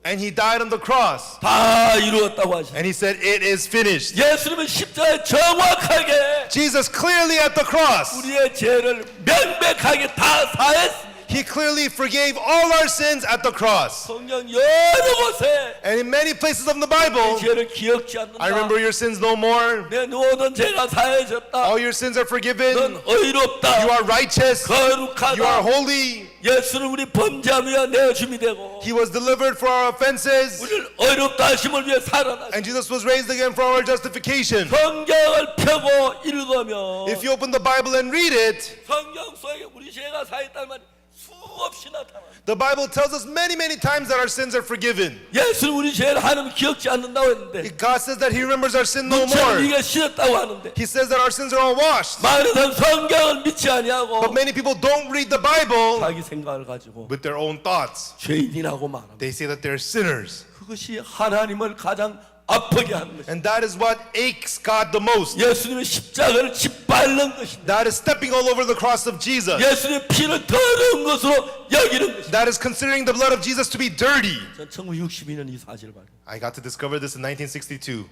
and he died on the cross. 다 이루었다고 하셨어요. And he said, it is finished. 예수님은 십자가에 정확하게 Jesus clearly at the cross 우리의 죄를 명백하게 다 사했습니다. He clearly forgave all our sins at the cross. 성경 여러 곳에 And in many places of the 내 Bible, 죄를 기억지 않는다. I remember your sins no more. 내 모든 죄가 사해졌다. All your sins are forgiven. 넌 의롭다. You are righteous. 거룩하다. You are holy. 예수는 우리 범죄함 위하여 내 주미 되고 He was delivered for our offenses. 우리를 의롭다 하심을 위해 살아나시. And Jesus was raised again for our justification. 성경을 펴고 읽으면 If you open the Bible and read it, 성경 속에 우리 죄가 사했다는 말이 수없이 나타나. the Bible tells us many, many times that our sins are forgiven. 예수는 우리 죄를 하나님 기억지 않는다고 했는데 God says that He remembers our sin no 눈처럼 more. 이게 씻었다고 하는데 He says that our sins are all washed. 많은 사람 성경을 믿지 아니하고 But many people don't read the Bible 자기 생각을 가지고 with their own thoughts. 죄인이라고 말합니다. They say that they're sinners. 그것이 하나님을 가장 아프게 하는 것입니다. And that is what aches God the most. 예수님의 십자가를 짓밟는 것입니다. That is stepping all over the cross of Jesus. 예수님의 피를 더러운 것으로 여기는 것입니다. That is considering the blood of Jesus to be dirty. 전 1962년 이 사실을 발견. I got to discover this in 1962.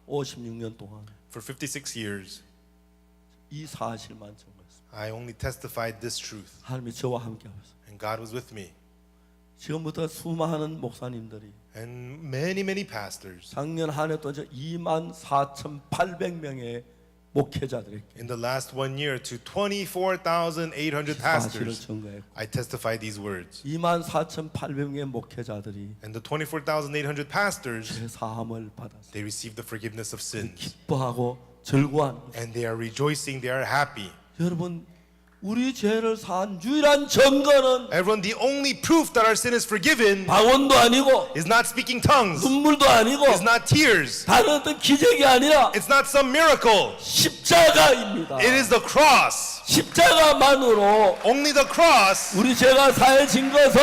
56년 동안 For 56 years, 이 사실만 전거했습니다. I only testified this truth. 하나님이 저와 함께 하셨습니다. And God was with me. 지금부터 수많은 목사님들이 And many pastors 작년 한 해 동안 24,800명의 목회자들에게 in the last 1 year to 24,800 사실을 pastors. 전거했고 I testified these words. 24,800명의 목회자들이 And the 24,800 pastors, 죄 사함을 받았습니다. they received the forgiveness of sins. 기뻐하고 즐거워하는 것입니다. And they are rejoicing, they are happy. 여러분 우리 죄를 사한 유일한 증거는 Everyone, the only proof that our sin is forgiven 방언도 아니고 is not speaking tongues, 눈물도 아니고 is not tears, 다른 어떤 기적이 아니라 it's not some miracle. 십자가입니다. It is the cross. 십자가만으로 Only the cross, 우리 죄가 사해진 것은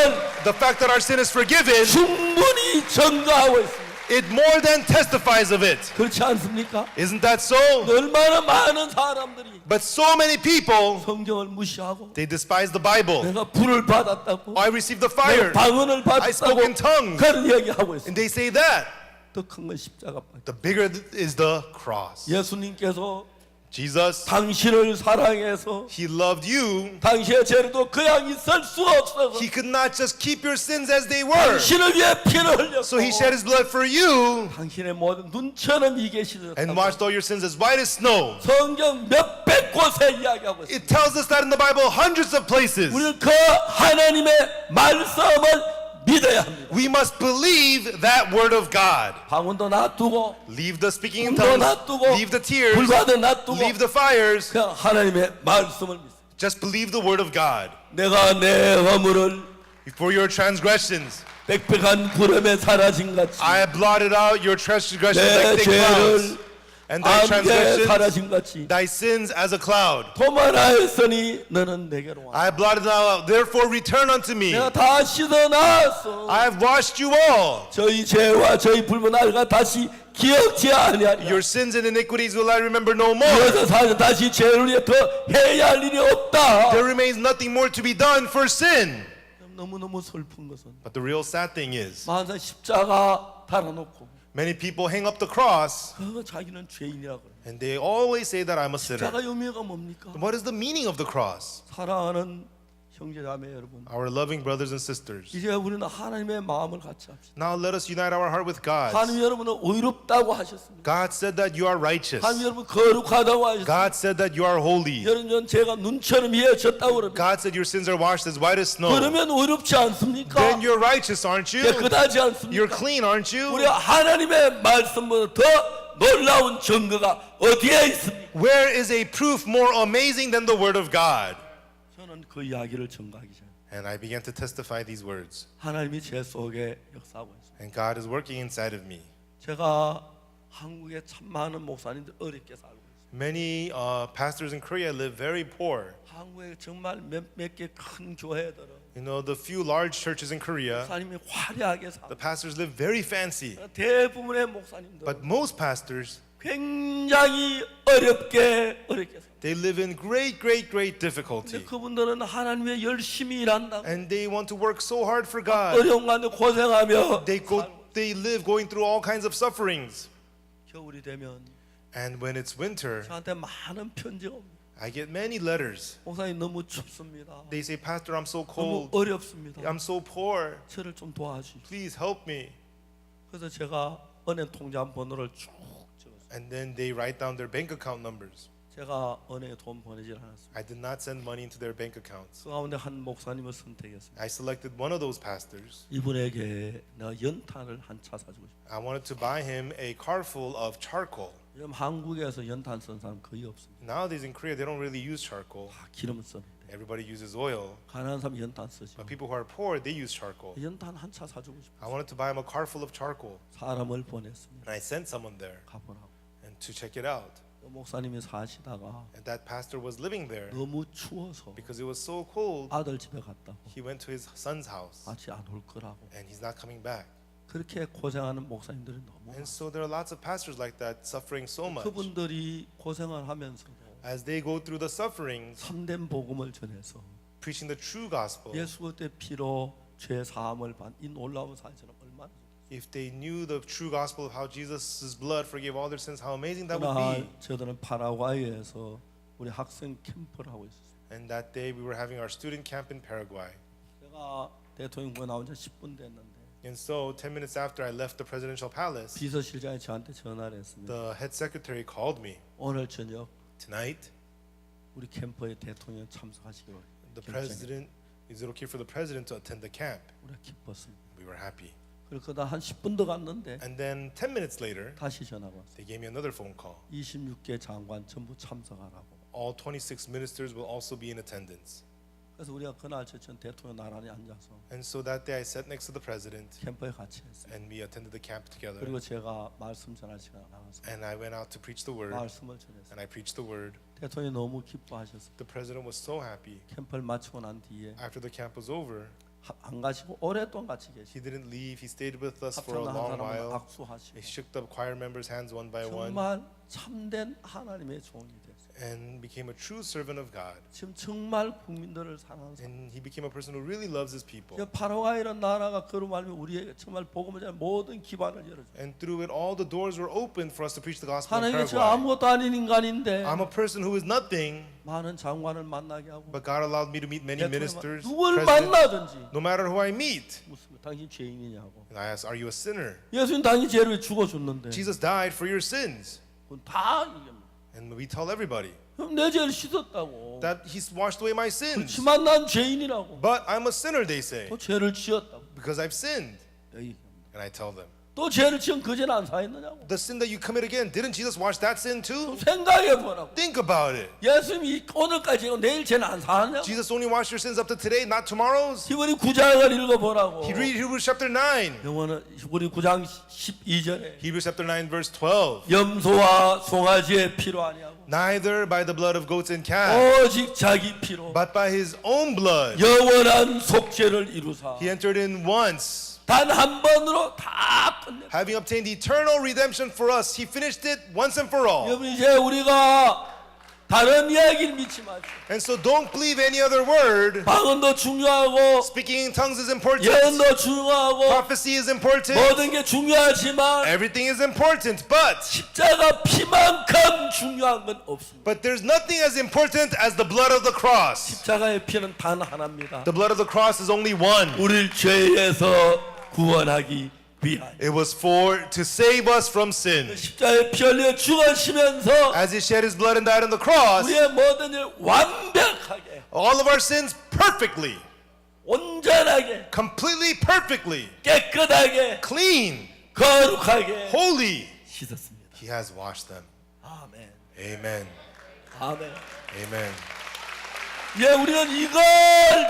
the fact that our sin is forgiven, 충분히 증거하고 있습니다. it more than testifies of it. 그렇지 않습니까? Isn't that so? 얼마나 많은 사람들이 But so many people, 성경을 무시하고 they despise the Bible. 내가 불을 받았다고 I received the 내가 fire, 방언을 I spoke in 받았다고 tongues. 그런 얘기하고 있습니다. And they say that. 더 큰 건 십자가입니다. The bigger is the cross. 예수님께서 Jesus, 당신을 사랑해서 He loved you. 당신의 죄로도 그냥 있을 수 없어서 He could not just keep your sins as they were. 당신을 위해 피를 흘렸고 So He shed His blood for you 당신의 모든 눈처럼 이게 and 시들었다고 washed all your sins as white as snow. 성경 몇백 곳에 이야기하고 있습니다. It tells us that in the Bible hundreds of places. 우리는 그 하나님의 말씀을 믿어야 합니다. We must believe that word of God. 방언도 놔두고 Leave the speaking in 눈도 tongues. 놔두고 Leave the tears. 불과도 놔두고 Leave the fires. 그냥 하나님의 말씀을 믿습니다. Just believe the word of God. 내가 내 허물을 For your transgressions, 빽빽한 구름에 사라진 같이 I have blotted out your transgressions 내 like thick clouds, 죄를 and thy 안개 transgressions, 사라진 같이 thy sins as a cloud. 도만하였으니 너는 내게로 와. I have blotted them out. Therefore return unto me. 내가 다 씻어놨어. I have washed you all. 저희 죄와 저희 불문 알가 다시 기억지 아니하리라. Your sins and iniquities will I remember no more. 이어서 사는 다시 죄를 위해 더 해야 할 일이 없다. There remains nothing more to be done for sin. 너무너무 슬픈 것은 But the real sad thing is, 만사 십자가 달아놓고 many people hang up the cross 그거 자기는 죄인이라고 그래. and they always say that I'm a sinner. 십자가 의미가 뭡니까? What is the meaning of the cross? 사랑하는 형제자매 여러분, Our loving brothers and sisters. 이제 우리는 하나님의 마음을 같이 합시다. Now let us unite our heart with God. 하나님 여러분은 의롭다고 하셨습니다. God said that you are righteous. 하나님 여러분 거룩하다고 하셨습니다. God said that you are holy. 여러분 제가 눈처럼 이어졌다고 그럽니다. God said your sins are washed as white as snow. 그러면 의롭지 않습니까? Then you're righteous, aren't you? 깨끗하지 You're 않습니까? clean, aren't you? 우리 하나님의 말씀보다 더 놀라운 증거가 어디에 있습니까? Where is a proof more amazing than the word of God? 저는 그 이야기를 증거하기 전에 And I began to testify these words. 하나님이 제 속에 역사하고 있습니다. And God is working inside of me. 제가 한국에 참 많은 목사님들 어렵게 살고 있어요. Many pastors in Korea live very poor. 한국에 정말 몇 개 큰 교회들은 You know, the few large churches in Korea, 목사님이 화려하게 the 살고 pastors live very fancy. 대부분의 목사님들 But most pastors, 굉장히 어렵게 살고 they live in great 근데 difficulty. 그분들은 하나님 위해 열심히 일한다. And they want to work so hard for God. 어려운 가운데 고생하며 They live going through all kinds of sufferings. 겨울이 되면 And when it's winter, 저한테 많은 편지가 옵니다. I get many letters. 목사님 너무 춥습니다. They say, Pastor, I'm so 너무 cold. 어렵습니다. I'm so poor. 저를 좀 도와주십시오. Please help me. 그래서 제가 은행 통장 번호를 쭉 적었어요. And then they write down their bank account numbers. 제가 은행에 돈 보내질 않았습니다. I did not send money into their bank accounts. 그 가운데 한 목사님을 선택했습니다. I selected one of those pastors. 이분에게 내가 연탄을 한 차 사주고 싶어요. I wanted to buy him a car full of charcoal. 요즘 한국에서 연탄 쓰는 사람 거의 없습니다. Nowadays in Korea, they don't really use charcoal. 다 기름을 쓰는데 Everybody uses oil. 가난한 사람 연탄 쓰죠. But people who are poor, they use charcoal. 연탄 한 차 사주고 싶어요. I wanted to buy him a car full of charcoal. 사람을 보냈습니다. And I sent someone there 가보라고. and to check it out. 그 목사님이 사시다가 And that pastor was living there. 너무 추워서 Because it was so cold, 아들 집에 갔다고 he went to his son's house. 같이 안 올 거라고. And he's not coming back. 그렇게 고생하는 목사님들이 너무 And so there are lots of pastors like that suffering so much. 그분들이 고생을 하면서도 As they go through the sufferings, 참된 복음을 전해서 preaching the true gospel, 예수 그리스도의 피로 죄 사함을 받은 이 놀라운 사실은 얼마나 if they knew the true gospel of how Jesus' blood forgave all their sins, how amazing that would 그날 be. 저들은 파라과이에서 우리 학생 캠프를 하고 있었어요. And that day we were having our student camp in Paraguay. 제가 대통령부에 나온 지 10분 됐는데 And so 10 minutes after I left the presidential palace, 비서실장이 저한테 전화를 했습니다. the head secretary called me. 오늘 저녁 Tonight, 우리 캠프에 대통령 참석하시기로 the 결정했어요. president, is it okay for the president to attend the camp? 우리가 기뻤습니다. We were happy. 그러다 한 10분 더 갔는데 And then 10 minutes later, 다시 전화가 왔어요. they gave me another phone call. 26개 장관 전부 참석하라고. All 26 ministers will also be in attendance. 그래서 우리가 그날 저전 대통령 나란히 앉아서 And so that day I sat next to the president 캠프에 같이 했어요. and we attended the camp together. 그리고 제가 말씀 전할 시간 나가서 And I went out to preach the word 말씀을 전했어요. and I preached the word. 대통령이 너무 기뻐하셨어요. The president was so happy. 캠프를 마치고 난 뒤에 After the camp was over, 안 가시고 오랫동안 같이 계시고 he didn't leave. He stayed with us for a 합창단 한 long 사람을 while. 악수하시고 He shook the choir members' hands one by one 정말 참된 하나님의 종이 됐어요. and became a true servant of God. 지금 정말 국민들을 사랑하는 사람. And he became a person who really loves his people. 파라과이라는 나라가 그로 말하면 우리에게 정말 복음을 전하는 모든 기반을 열어줘요. And through it, all the doors were opened for us to preach the gospel in 하나님은 저 Paraguay. 아무것도 아닌 인간인데 I'm a person who is nothing, 많은 장관을 만나게 하고 but God allowed me to meet many ministers, 누굴 presidents, 만나든지 no matter who I meet. 묻습니다. 당신 죄인이냐고. And I asked, are you a sinner? 예수님 당신 죄를 죽어 줬는데 Jesus died for your sins. 그건 다 얘기합니다. And we tell everybody 그럼 내 죄를 씻었다고. that he's washed away my sins. 그렇지만 난 죄인이라고. But I'm a sinner, they say, 또 죄를 지었다고. because I've sinned. 얘기합니다. And I tell them, 또 죄를 지은 그 죄는 안 사했느냐고. the sin that you commit again, didn't Jesus wash that sin too? 생각해 보라고. Think about it. 예수님이 오늘까지 지고 내일 죄는 안 사느냐고. Jesus only washed your sins up to today, not tomorrow's. 히브리 9장을 읽어보라고. He read Hebrews chapter 9. 영어는 히브리 9장 12절에 Hebrews chapter 9 verse 12. 염소와 송아지의 피로 아니하고 Neither by the blood of goats and calves, 오직 자기 피로 but by his own blood. 영원한 속죄를 이루사 He entered in once, 단 한 번으로 다 끝냈다. having obtained eternal redemption for us. He finished it once and for all. 여러분 이제 우리가 다른 이야기를 믿지 마시고 And so don't believe any other word. 방언도 중요하고 Speaking in tongues is important. 예언도 중요하고 Prophecy is important. 모든 게 중요하지만 Everything is important, but 십자가 피만큼 중요한 건 없습니다. there's nothing as important as the blood of the cross. 십자가의 피는 단 하나입니다. The blood of the cross is only one. 우리를 죄에서 구원하기 위하여. It was to save us from sin. 십자가에 피 흘려 죽으시면서 As he shed his blood and died on the cross, 우리의 모든 일 완벽하게 all of our sins perfectly, 온전하게 completely perfectly, 깨끗하게 clean, 거룩하게 holy, 씻었습니다. he has washed them. 아멘. Amen. 아멘. Amen. 예, 우리는 이걸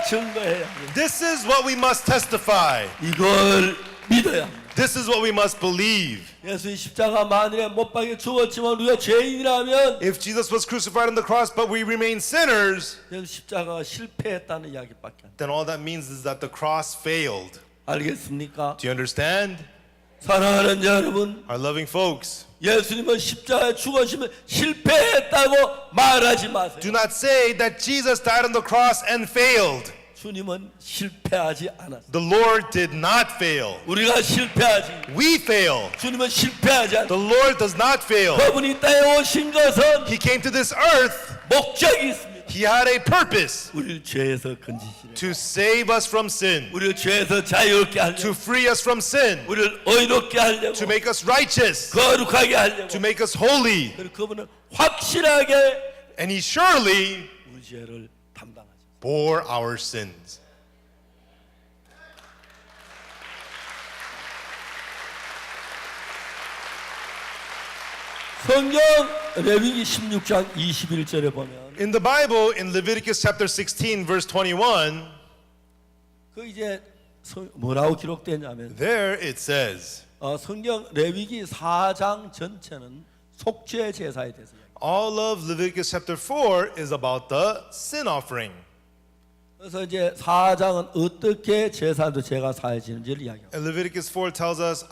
증거해야 합니다. This is what we must testify. 이걸 믿어야 합니다. This is what we must believe. 예수의 십자가 만일에 못 박혀 죽었지만 우리가 죄인이라면 If Jesus was crucified on the cross, but we remain sinners, 예수 십자가가 실패했다는 이야기밖에 안 돼요. then all that means is that the cross failed. 알겠습니까? Do you understand? 사랑하는 여러분, Our loving folks, 예수님은 십자가에 죽으시면 실패했다고 말하지 마세요. do not say that Jesus died on the cross and failed. 주님은 실패하지 않았어요. The Lord did not fail. 우리가 실패하지. We fail. 주님은 실패하지 않았어요. The Lord does not fail. 그분이 땅에 오신 것은 He came to this earth. 목적이 있습니다. He had a purpose 우리를 죄에서 건지시려. to save us from sin, 우리를 죄에서 자유롭게 to 하려고. free us from sin, 우리를 의롭게 하려고. to make us righteous, 거룩하게 하려고. to make us holy. 그리고 그분은 확실하게 And He surely 우리 죄를 담당하죠. bore our sins. 성경 레위기 16장 21절에 보면 In the Bible, in Leviticus chapter 16, verse 21, 그 이제 뭐라고 기록되냐면 there it says, 성경 레위기 4장 전체는 속죄 제사에 대해서 이야기해요. all of Leviticus chapter 4 is about the sin offering. 그래서 이제 4장은 어떻게 제사도 죄가 사해지는지를 이야기해요. And Leviticus 4 tells us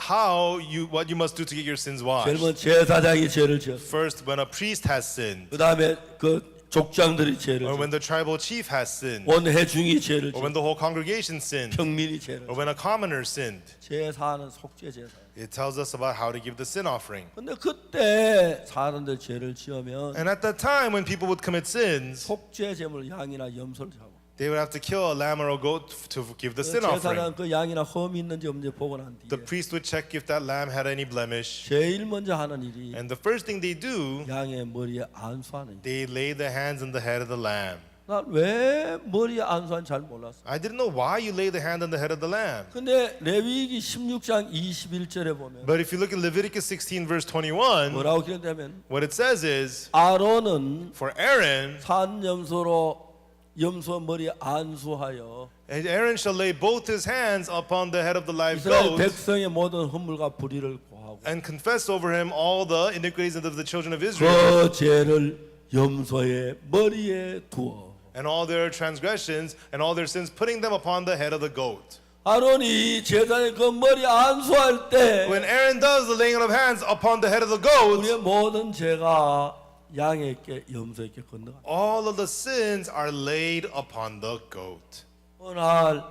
what you must do to get your sins washed. 젊은 제사장이 죄를 지었어요. First, when a priest has sinned, 그 다음에 그 족장들이 죄를 or 지었어요. when the tribal chief has sinned, 원회중이 죄를 or when 지었어요. the whole congregation sinned, 평민이 죄를 or 지었어요. when a commoner sinned. 제사는 속죄 제사예요. It tells us about how to give the sin offering. 근데 그때 사람들 죄를 지으면 And at that time, when people would commit sins, 속죄 제물 양이나 염소를 잡고 they would have to kill a lamb or a goat to give the sin offering. 제사장 그 양이나 험이 있는지 없는지 보고 난 The 뒤에 priest would check if that lamb had any blemish. 제일 먼저 하는 일이 And the first thing they do, 양의 머리에 안수하는 일. they lay their hands on the head of the lamb. 난 왜 머리에 안수하는지 잘 몰랐어. I didn't know why you lay the hand on the head of the lamb. 근데 레위기 16장 21절에 보면 But if you look at Leviticus 16, verse 21, 뭐라고 기록되면 what it says is, 아론은 for Aaron, 산염소로 염소 머리에 안수하여 and Aaron shall lay both his hands upon the head of the live 이스라엘 goat 백성의 모든 허물과 불의를 고하고 and confess over him all the iniquities of the children of Israel 그 죄를 염소의 머리에 두어 and all their transgressions and all their sins, putting them upon the head of the goat. 아론이 제사의 그 머리 안수할 때 When Aaron does the laying on of hands upon the head of the goat, 우리의 모든 죄가 양에게 염소에게 건너가. all of the sins are laid upon the goat. 어느 날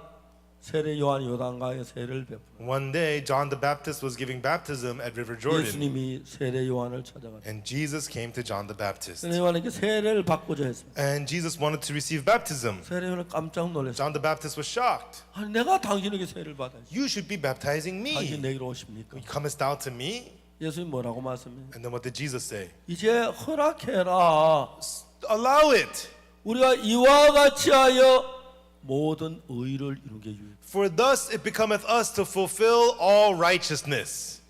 세례 요한 요단강에 세례를 베푸는 One day, John the Baptist was giving baptism at River Jordan, 예수님이 세례 요한을 찾아갔어요. and Jesus came to John the Baptist. 세례 요한에게 세례를 받고자 했습니다. And Jesus wanted to receive baptism. 세례 요한은 깜짝 놀랐어요. John the Baptist was shocked. 아니 내가 당신에게 세례를 받아야지. You should be baptizing 당신 me. 내게로 오십니까? Comest thou to me? 예수님 뭐라고 말씀해요? And then what did Jesus say? 이제 허락해라. Allow it. 우리가 이와 같이 하여 모든 의를 이루게 유익. For thus it becometh us to fulfill all righteousness.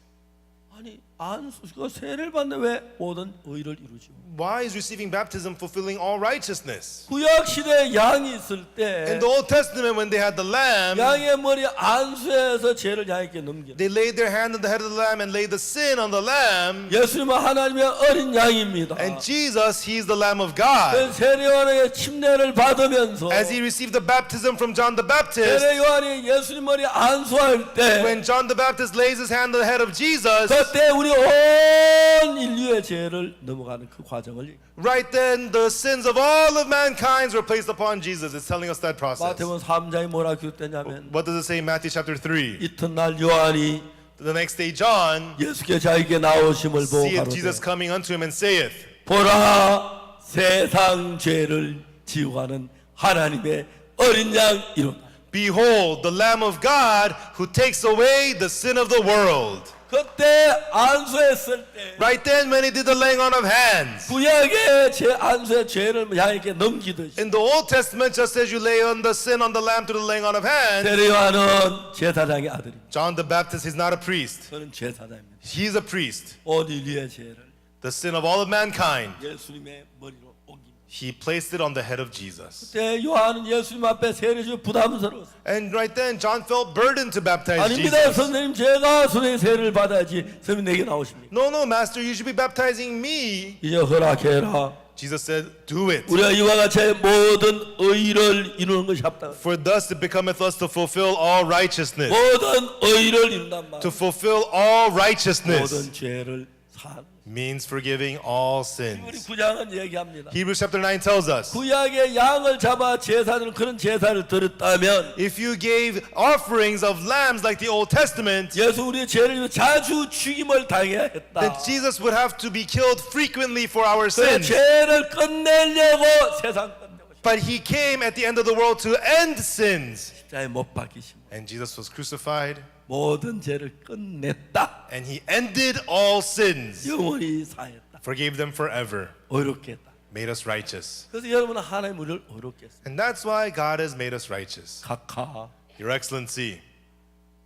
아니 안수가 세례를 받는데 왜 모든 의를 이루죠? Why is receiving baptism fulfilling all righteousness? 구약 시대에 양이 있을 때 In the Old Testament, when they had the lamb, 양의 머리 안수해서 죄를 양에게 넘기는. they laid their hand on the head of the lamb and laid the sin on the lamb. 예수님은 하나님의 어린 양입니다. And Jesus, He is the Lamb of God. 그 세례 요한의 침례를 받으면서 As He received the baptism from John the Baptist, 세례 요한이 예수님 머리 안수할 때 when John the Baptist lays his hand on the head of Jesus, 그때 우리 온 인류의 죄를 넘어가는 그 과정을 얘기해요. right then the sins of all of mankind were placed upon Jesus. It's telling us that process. 마태복음 3장이 뭐라 기록되냐면 What does it say in Matthew chapter 3? 이튿날 요한이 The next day John 예수께 자기에게 나오심을 보고 seeth Jesus 가로되 coming unto him and saith, 보라 세상 죄를 지우가는 하나님의 어린 양 이루다. Behold, the Lamb of God who takes away the sin of the world. 그때 안수했을 때 Right then when he did the laying on of hands. 구약의 제 안수의 죄를 양에게 넘기듯이 In the Old Testament, just as you lay on the sin on the lamb through the laying on of hands, 세례 요한은 제사장의 아들입니다. John the Baptist is not a priest. 저는 제사장입니다. He's a priest. 온 인류의 죄를 The sin of all of mankind, 예수님의 머리로 옮깁니다. he placed it on the head of Jesus. 그때 요한은 예수님 앞에 세례 주 부담스러웠어요. And right then, John felt burdened to baptize 아닙니다, Jesus. 선생님. 제가 선생님 세례를 받아야지. 선생님 내게 나오십니까? No, no, Master, you should be baptizing me. 이제 허락해라. Jesus said, do it. 우리가 이와 같이 모든 의를 이루는 것이 합당. For thus it becometh us to fulfill all righteousness. 모든 의를 이룬단 말. To fulfill all righteousness. 모든 죄를 산. means forgiving all 우리 sins. 구장은 얘기합니다. Hebrews chapter 9 tells us, 구약의 양을 잡아 제사를 그런 제사를 드렸다면 if you gave offerings of lambs like the Old Testament, 예수 우리의 죄를 위해 자주 죽임을 당해야 했다. then Jesus would have to be killed frequently for our 그 sins. 죄를 끝내려고 세상 끝내고 싶다. But he came at the end of the world to end sins. 십자가에 못 박히신 And Jesus was crucified 모든 죄를 끝냈다. and he ended all sins, 영원히 사했다. forgave them forever, 어렵게 했다. made us righteous. 그래서 여러분은 하나님 우리를 어렵게 했어요. And that's why God has made us righteous. 각하. Your Excellency,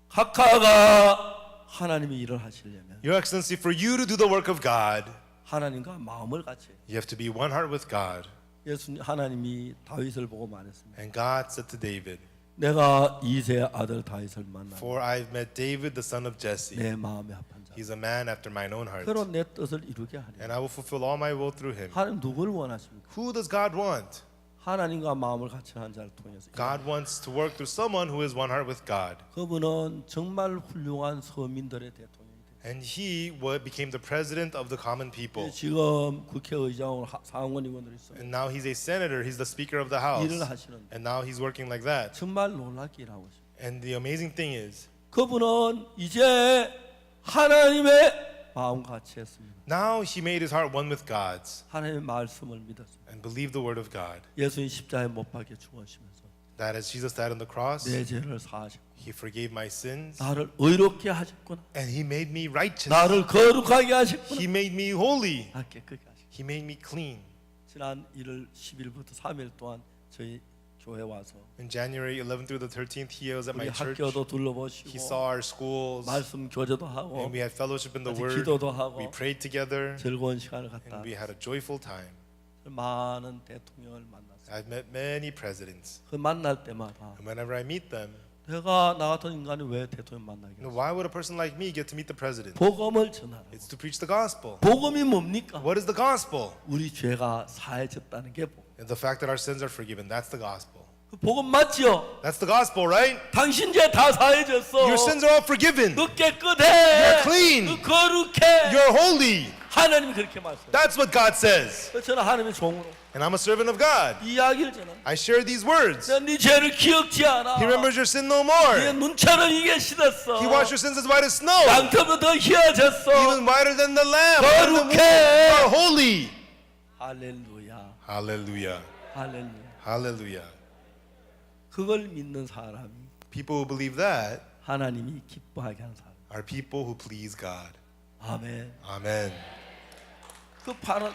각하가 하나님이 일을 하시려면 Your Excellency, for you to do the work of God, 하나님과 마음을 같이 해요. you have to be one heart with God. 예수님 하나님이 다윗을 보고 말했습니다. And God said to David, 내가 이세의 아들 다윗을 만나 for I've met David, the son of Jesse. 내 마음에 합한 자. He's a man after mine own heart. 그로 내 뜻을 이루게 하리. And I will fulfill all my will through him. 하나님 누구를 원하십니까? Who does God want? 하나님과 마음을 같이 하는 자를 통해서. God wants to work through someone who is one heart with God. 그분은 정말 훌륭한 서민들의 대통령이 됐어요. And he became the president of the common people. 지금 국회의장으로 상원의원으로 있어요. And now he's a senator, he's the speaker of the house. 일을 하시는데 And now he's working like that. 정말 놀랍게 일하고 있어요. And the amazing thing is, 그분은 이제 하나님의 마음 같이 했습니다. now he made his heart one with God's 하나님의 말씀을 믿었습니다. and believed the word of God. 예수님 십자가에 못 박혀 죽으시면서 That as Jesus died on the cross, 내 죄를 사하셨고 he forgave my sins 나를 의롭게 하셨구나. and he made me righteous. 나를 거룩하게 하셨구나. He made me holy. 나 깨끗하게 하셨구나. He made me clean. 지난 1월 10일부터 3일 동안 저희 교회 와서 In January 11th through the 13th, he was at 우리 my church. 학교도 He 둘러보시고 saw our schools 말씀 교제도 하고 and we had fellowship in the 같이 word. 기도도 하고 We prayed together 즐거운 시간을 갖다 and we had a joyful time. 많은 대통령을 만났어요. I've met many presidents. 그 만날 때마다 And whenever I meet them, 내가 나 같은 인간이 왜 대통령 만나게 you know, 했어? why would a person like me get to meet the president? 복음을 전하라. It's to preach the gospel. 복음이 뭡니까? What is the gospel? 우리 죄가 사해졌다는 게 복음. And the fact that our sins are forgiven. That's the gospel. 그 복음 맞죠? That's the gospel, right? 당신 죄 다 사해졌어. Your sins are all forgiven. 너 깨끗해. You're clean. 너 거룩해. You're holy. 하나님이 그렇게 말씀해요. That's what God says. 그래서 저는 하나님의 종으로 And I'm a servant of God. 이야기를 전합니다. I share these words. 내가 네 죄를 기억지 않아. He remembers your sin no 네 more. 눈차를 이게 씻었어. He washed your sins as white as snow. 땅터보다 더 희어졌어. Even whiter than the lamb. Whiter than the wool. 거룩해. You are holy. 할렐루야. Hallelujah. 할렐루야. Hallelujah. 그걸 믿는 사람이 People who believe that 하나님이 기뻐하게 하는 사람. are people who please God. 아멘. Amen. 그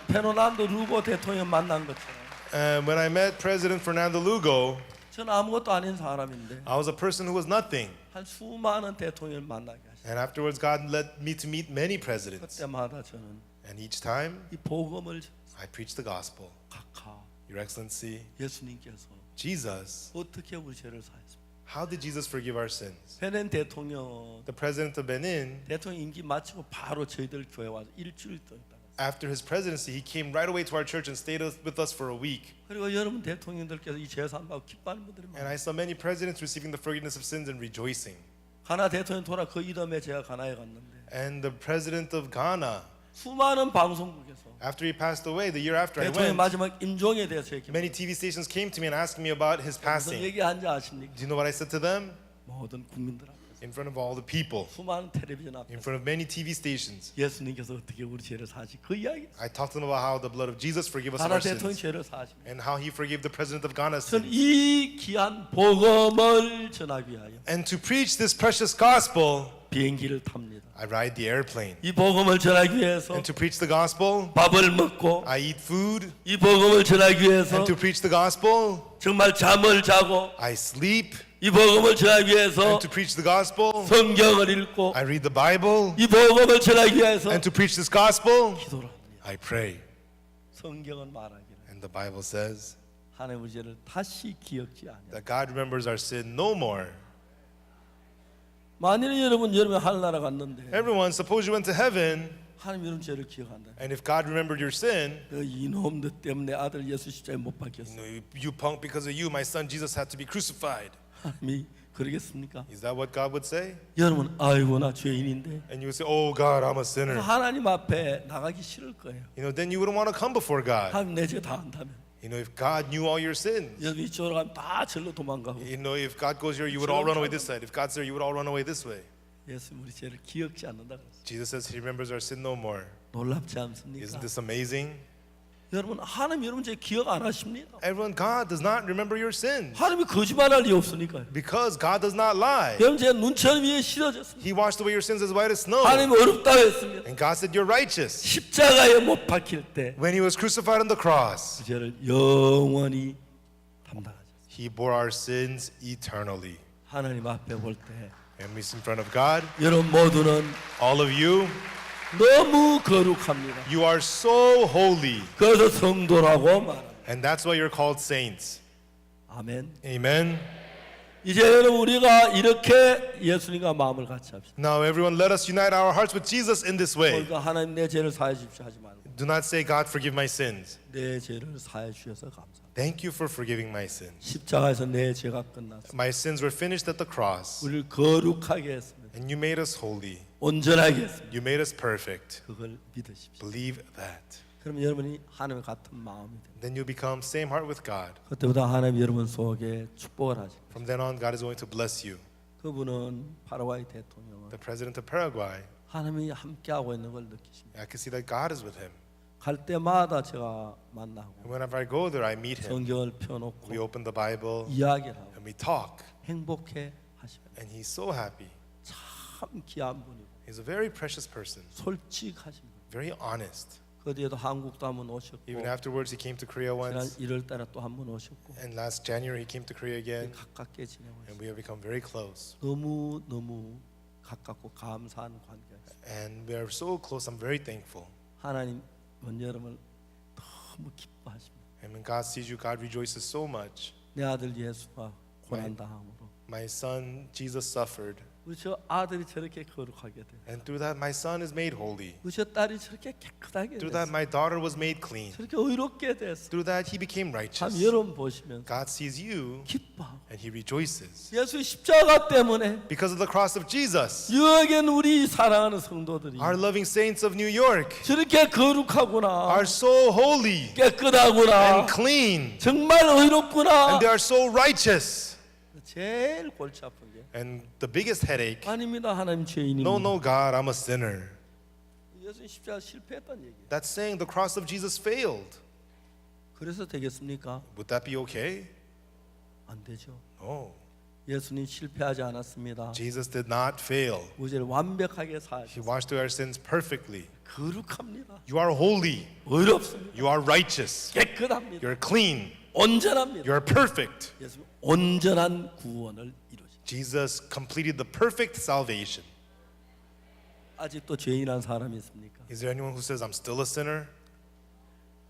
페르난도 루고 대통령 만난 것처럼 And when I met President Fernando Lugo, 저는 아무것도 아닌 사람인데 I was a person who was nothing. 한 수많은 대통령을 만나게 하시고 And afterwards, God led me to meet many presidents. 그때마다 저는 And each time, 이 복음을 I preached the gospel. 각하 Your Excellency, 예수님께서 Jesus, 어떻게 우리 죄를 사했습니까? how did Jesus forgive our sins? 베넨 대통령 The president of Benin, 대통령 임기 마치고 바로 저희들 교회 와서 일주일 동안 있다가 after his presidency, he came right away to our church and stayed with us for a week. 그리고 여러분 대통령들께서 이 죄사함받고 기뻐하는 분들이 And 많아요. I saw many presidents receiving the forgiveness of sins and rejoicing. 가나 대통령 돌아 그 이듬해 제가 가나에 갔는데 And the president of Ghana, 수많은 방송국에서 after he passed away, the year after I 대통령 went, 마지막 임종에 대해서 얘기합니다. many TV stations came to me and asked me about his 무슨 passing. 얘기한지 아십니까? Do you know what I said to them? 모든 국민들 앞에서 In front of all the people, 수많은 텔레비전 in 앞에서 front of many TV stations. 예수님께서 어떻게 우리 죄를 사시 그 이야기. I talked to them about how the blood of Jesus forgave us of 가나 our 대통령 sins 죄를 사십니다. and how he forgave the president of Ghana's 전 sins. 이 귀한 복음을 전하기 위하여 And to preach this precious gospel, 비행기를 탑니다. I ride the airplane. 이 복음을 전하기 위해서 And to preach the gospel, 밥을 먹고 I eat food. 이 복음을 전하기 위해서 And to preach the gospel, 정말 잠을 자고 I sleep. 이 복음을 전하기 위해서 And to preach the gospel, 성경을 읽고 I read the Bible. 이 복음을 전하기 위해서 And to preach this gospel, 기도를 합니다. I pray. 성경은 말하기를 And the Bible says 하나님의 죄를 다시 기억지 않냐. that God remembers our sin no more. 만일 여러분이 하늘나라 갔는데 Everyone, suppose you went to heaven, 하나님 여러분 죄를 기억한다. and if God remembered your sin, 너 이놈들 때문에 아들 예수 십자가에 못 박혔어. you punk, because of you, my son Jesus had to be crucified. 하나님이 그러겠습니까? Is that what God would say? 여러분, 아이고 나 죄인인데. And you would say, oh God, I'm a 그래서 sinner. 하나님 앞에 나가기 싫을 거예요. Then you wouldn't want to come before God. 하나님 내 죄 다 안다면. If God knew all your sins. 여기 이쪽으로 가면 다 절로 도망가고. If God goes here, you would all run away this side. If God's there, you would all run away this way. 예수님 우리 죄를 기억지 않는다 그랬어요. Jesus says He remembers our sin no more. 놀랍지 않습니까? Isn't this amazing? 여러분, 하나님 여러분 죄 기억 안 하십니다. Everyone, God does not remember your sins 하나님이 거짓말할 리 없으니까요. because God does not lie. 여러분 죄 눈처럼 위에 씻어졌습니다. He washed away your sins as white as snow. 하나님 어렵다고 했습니다. And God said, you're righteous. 십자가에 못 박힐 때 그 When He was crucified on the cross, 죄를 영원히 담당하셨어요. He bore our sins eternally. 하나님 앞에 볼 때 And we in front of God, 여러분 모두는 all of you, 너무 거룩합니다. you are so holy. 그래서 성도라고 말합니다. And that's why you're called saints. 아멘. Amen. 이제 여러분 우리가 이렇게 예수님과 마음을 같이 합시다. Now, everyone, let us unite our hearts with Jesus in this way. 그러니까 하나님 내 죄를 사해 주십시오 하지 말고 Do not say, God, forgive my sins. 내 죄를 사해 주셔서 감사합니다. Thank you for forgiving my sins. 십자가에서 내 죄가 끝났습니다. My sins were finished at the cross, 우리를 거룩하게 했습니다. and you made us holy. 온전하게 했습니다. You made us perfect. 그걸 믿으십시오. Believe that. 그러면 여러분이 하나님과 같은 마음이 됩니다. Then you become same heart with God. 그때부터 하나님 여러분 속에 축복을 하십니다. From then on, God is going to bless you. 그분은 파라과이 대통령은 The president of Paraguay, 하나님이 함께하고 있는 걸 느끼십니다. I can see that God is with him. 갈 때마다 제가 만나고 And whenever I go there, I meet him. 성경을 펴놓고 We open the Bible 이야기를 하고 and we talk. 행복해 하십니다. And he's so happy. 참 귀한 분이고 He's a very precious person, 솔직하신 분. very honest. 그 뒤에도 한국도 한번 오셨고 Even afterwards, he came to Korea 지난 once. 1월 달에 또 한 번 오셨고 And last January, he came to Korea again. 가깝게 지내고 있어요. And we have become very close. 너무 가깝고 감사한 관계가 있어요. And we are so close. I'm very thankful. 하나님은 여러분을 너무 기뻐하십니다. And when God sees you, God rejoices so much. 내 아들 예수가 고난 당함으로 My son, Jesus, suffered. 우리 저 아들이 저렇게 거룩하게 돼. And through that, my son is made holy. 우리 저 딸이 저렇게 깨끗하게 Through 됐어. that, my daughter was made clean. 저렇게 의롭게 됐어. Through that, he became 참 righteous. 여러분 보시면 God sees you 기뻐하고 and he rejoices. 예수의 십자가 때문에 Because of the cross of Jesus, 유학엔 우리 사랑하는 성도들이 our loving saints of New York 저렇게 거룩하구나, are so holy 깨끗하구나, and clean. 정말 의롭구나. And they are so righteous. 제일 골치 아픈 게 And the biggest headache, 아닙니다. 하나님 죄인입니다. no, God, I'm a sinner. 예수님 십자가 실패했다는 얘기예요. That's saying the cross of Jesus failed. 그래서 되겠습니까? Would that be okay? 안 되죠. No. 예수님 실패하지 않았습니다. Jesus did not fail. 우리를 완벽하게 He 사하셨어요. washed away our sins perfectly. 거룩합니다. You are holy. 의롭습니다. You are righteous. 깨끗합니다. You're clean. 온전합니다. You're perfect. 예수님 온전한 구원을 이루셨습니다. Jesus completed the perfect salvation. 아직도 죄인한 사람이 있습니까? Is there anyone who says, I'm still a sinner?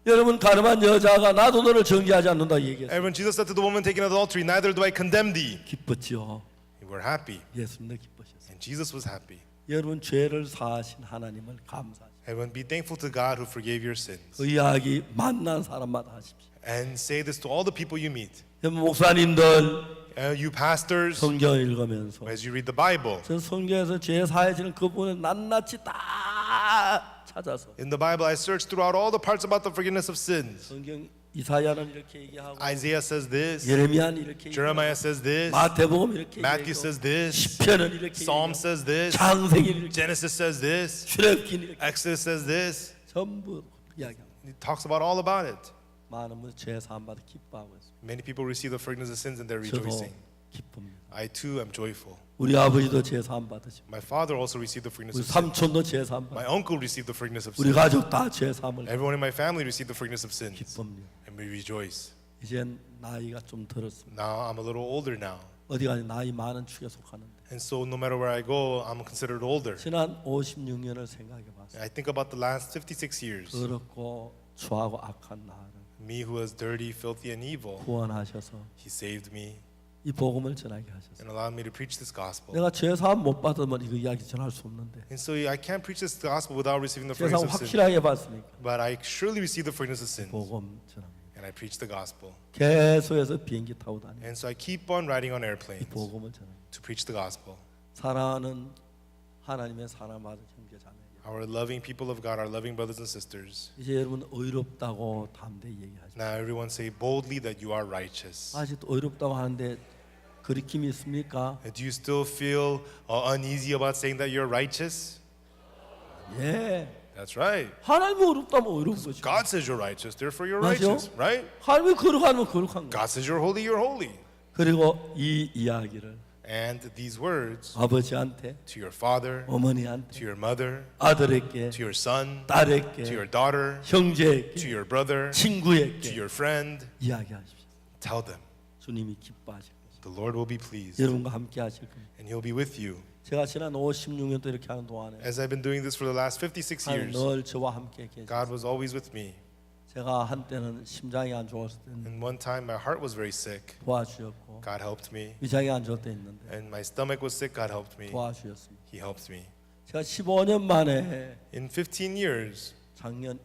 여러분, 가늠한 여자가 나도 너를 정죄하지 않는다 얘기했어요. And when Jesus said to the woman taken in adultery, neither do I condemn thee, 기뻤죠. we were happy. 예수님도 기쁘셨어요. And Jesus was happy. 여러분, 죄를 사하신 하나님을 감사하십시오. Everyone, be thankful to God who forgave your sins. 그 이야기 만난 사람마다 하십시오. And say this to all the people you meet. 여러분, 목사님들 You pastors, 성경 읽으면서 as you read the Bible. 저 성경에서 죄 사해지는 그 부분을 낱낱이 다 찾아서 In the Bible, I searched throughout all the parts about the forgiveness of sins. 성경 이사야는 이렇게 얘기하고 Isaiah says this. 예레미야는 이렇게 Jeremiah 얘기하고 says this. 마태복음 이렇게 Matthew 얘기하고 says this. 시편은 이렇게 Psalm 얘기하고 says this. 창세기 이렇게 Genesis says this. 출애굽기 이렇게 Exodus says this. 전부 이야기하고 He talks about all about it. 많은 분들 죄 사함 받아 기뻐하고 있습니다. Many people receive the forgiveness of sins and they're 저도 rejoicing. 기쁩니다. I too am joyful. 우리 아버지도 죄 사함 받으시고 My father also received the forgiveness 우리 of sins. 삼촌도 죄 사함 My 받으시고 uncle received the forgiveness of 우리 sins. 가족 다 죄 사함을 Everyone in my family received the forgiveness of sins. 기쁩니다. And we rejoice. 이젠 나이가 좀 들었습니다. Now I'm a little older now. 어디 가니 나이 많은 축에 속하는데 And so no matter where I go, I'm considered older. 지난 56년을 생각해 봤어요. I think about the last 56 years. 더럽고 추하고 악한 나를 Me who was dirty, filthy, and evil. 구원하셔서 He saved me 이 복음을 전하게 하셨어요. and allowed me to preach this gospel. 내가 죄 사함 못 받으면 이거 이야기 전할 수 없는데 And so I can't preach this gospel without receiving the 죄 사함 forgiveness of sin. 확실하게 받으니까 But I surely received the forgiveness of sins. 복음 전합니다. and I preach the gospel. 계속해서 비행기 타고 다니고 And so I keep on riding on 이 airplanes 복음을 전합니다. to preach the gospel. 사랑하는 하나님의 사랑 받은 형제 자매. Our loving people of God, our loving brothers and sisters. 이제 여러분 의롭다고 담대히 얘기하죠. Now everyone say boldly that you are righteous. 아직도 의롭다고 하는데 거리낌이 있습니까? Do you still feel uneasy about saying that you're righteous? 예. That's right. 하나님이 의롭다면 의로운 거죠. God says you're righteous, therefore you're 맞죠? righteous, right? 하나님이 거룩하면 거룩한 거. God says you're holy, you're holy. 그리고 이 이야기를 And these words 아버지한테, to your father, 어머니한테, to your mother, 아들에게, to your son, 딸에게, to your daughter, 형제에게, to your brother, to 친구에게 your friend, 이야기하십시오. tell them. 주님이 기뻐하실 것입니다. The Lord will be pleased 여러분과 함께 하실 겁니다. and He'll be with you. 제가 지난 56년도 이렇게 하는 동안에 As I've been doing this for the last 56 하나님 years, 늘 저와 함께 계셨어요. God was always with me. 제가 한때는 심장이 안 좋았을 때는 And one time my heart was very sick. 도와주셨고 God helped me. 위장이 안 좋을 때 있는데 And my stomach was sick. God helped me. 도와주셨습니다. He helped me. 제가 15년 만에 In 15 years, 작년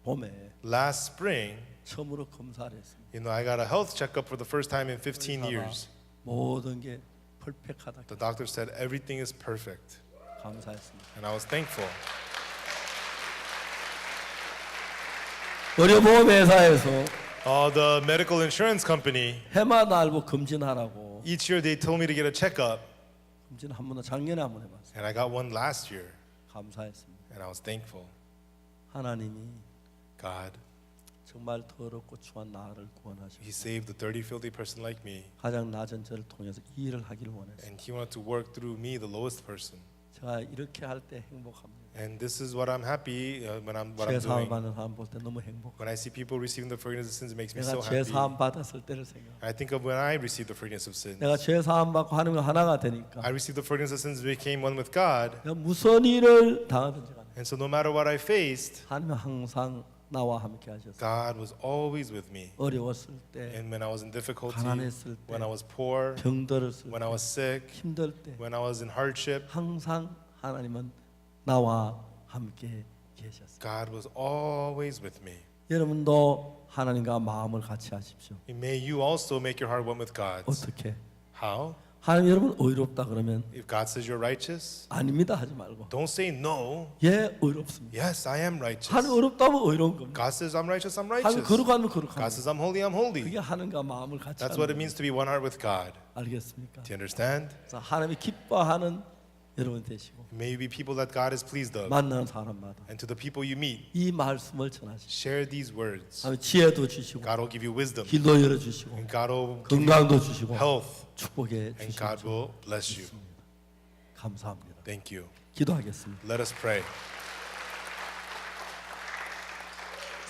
봄에 last spring, 처음으로 검사를 했습니다. I got a health checkup for the first time in 15 의사가 years. 모든 게 퍼펙트하다. The doctor said everything is perfect. 감사했습니다. And I was thankful. 의료보험회사에서 The medical insurance company, 해마다 알고 검진하라고 each year they told me to get a checkup. 검진 한 번은 작년에 한 번 해봤어요. And I got one last year. 감사했습니다. And I was thankful. 하나님이 God, 정말 더럽고 추한 나를 구원하시고 He saved the dirty, filthy person like me. 가장 낮은 저를 통해서 이 일을 하기를 원했어요. And He wanted to work through me, the lowest person. 제가 이렇게 할 때 행복합니다. And this is what I'm happy what I'm 죄 사함 doing. 받는 사람 볼 때 너무 행복. When I see people receiving the forgiveness of sins, it makes me 내가 so 죄 happy. 사함 받았을 때를 생각. I think of when I received the forgiveness of sins. 내가 죄 사함 받고 하나님과 하나가 되니까 I received the forgiveness of sins, became one with God. 내가 무슨 일을 당하든지 간에 And so no matter what I faced, 하나님은 항상 나와 함께 하셨어요. God was always with me. 어려웠을 때, And when I was in difficulty, 가난했을 때, when I was poor, 병들었을 when 때, I was sick, 힘들 때 when I was in hardship, 항상 하나님은 나와 함께 계셨어요. God was always with me. 여러분도 하나님과 마음을 같이 하십시오. May you also make your heart one with God's. 어떻게? How? 하나님 여러분 의롭다 그러면 If God says you're righteous, 아닙니다 하지 말고 don't say no. 예 의롭습니다. Yes, I am righteous. 하나님 의롭다면 의로운 겁니다. God says I'm righteous, I'm 하나님 righteous. 거룩하면 God 거룩합니다. says I'm holy, I'm holy. 그게 하나님과 마음을 같이 That's what 하는 it means to be one heart with God. 알겠습니까? Do you understand? 그래서 하나님이 기뻐하는 여러분 되시고 May you be people that God is pleased of. 만나는 사람마다 And to the people you meet, 이 말씀을 전하시고 share these words. 하나님 지혜도 주시고 God will give you wisdom. 길도 열어주시고 And God will give you 건강도 주시고 health. 축복해 And God 주시고 will bless you. 감사합니다. Thank you. 기도하겠습니다. Let us pray.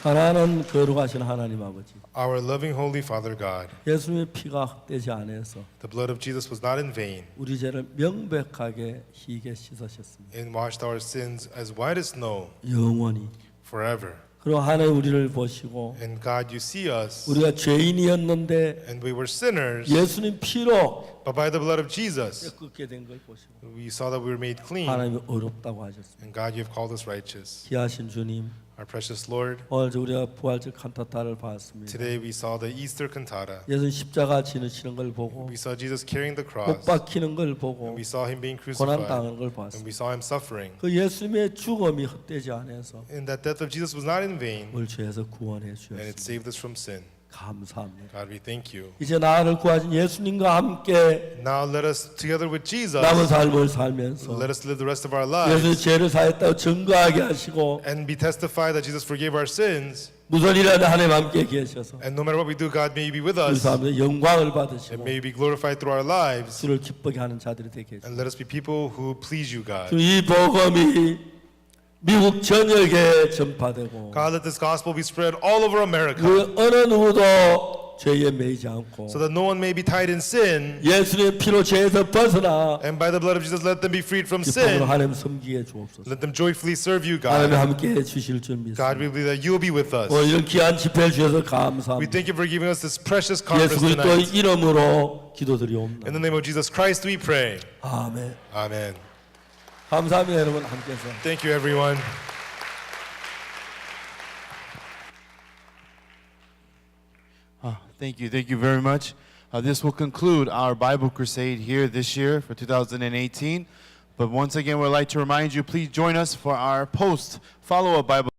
사랑하는 거룩하신 하나님 아버지, Our loving Holy Father God, 예수님의 피가 헛되지 않아서 the blood of Jesus was not in vain 우리 죄를 명백하게 희게 씻으셨습니다. and washed our sins as white as snow 영원히. forever. 그리고 하나님 우리를 보시고 And God, you see us, 우리가 죄인이었는데 and we were sinners, 예수님 피로 but by the blood of Jesus, 깨끗게 된 걸 보시고 we saw that we were made clean. 하나님이 어렵다고 하셨습니다. And God, you have called us righteous. 귀하신 주님, Our precious Lord, 오늘 우리가 부활절 칸타타를 봤습니다. today we saw the Easter cantata. 예수님 십자가 지르시는 걸 보고 We saw Jesus carrying the 못 cross. 박히는 걸 보고 And we saw him being 고난 crucified. 당하는 걸 And 봤습니다. we saw him suffering. 그 예수님의 죽음이 헛되지 않아서 And that death of Jesus was not in vain, 우리 죄에서 구원해 and it 주셨습니다. saved us from sin. 감사합니다. God, we thank you. 이제 나를 구하신 예수님과 함께 Now let us, together with Jesus, 남은 삶을 살면서 let us live the rest of our 예수님 lives 죄를 사했다고 증거하게 하시고 and be testified that Jesus forgave our sins. 무슨 일이라도 하나님 함께 계셔서 And no matter what we do, God, may you be with 우리 us, 사람들 영광을 and 받으시고 may you be glorified through our lives. 주를 기쁘게 하는 자들이 되게 해주시고 And let us be people who please you, God. 이 복음이 미국 전역에 전파되고 God, let this gospel be spread all over America 그 어느 누구도 죄에 매이지 않고 so that no one may be tied in sin. 예수님의 피로 죄에서 벗어나 And by the blood of Jesus, let them be freed from 기쁨으로 sin. 하나님 섬기게 주옵소서. Let them joyfully serve you, 하나님 God. 함께 해주실 줄 God, 믿습니다. we believe that you will be with us. 오늘 이런 귀한 집회를 주셔서 We 감사합니다. thank you for giving us this precious 예수 conference 그리스도의 tonight. 이름으로 In 기도드리옵나다. the name of Jesus Christ, we pray. 아멘. Amen. 감사합니다 여러분 함께해서. Thank you, everyone. 。 . Thank you. Thank you very much. This will conclude our Bible Crusade here this year for 2018. But once again, we'd like to remind you, please join us for our post follow-up Bible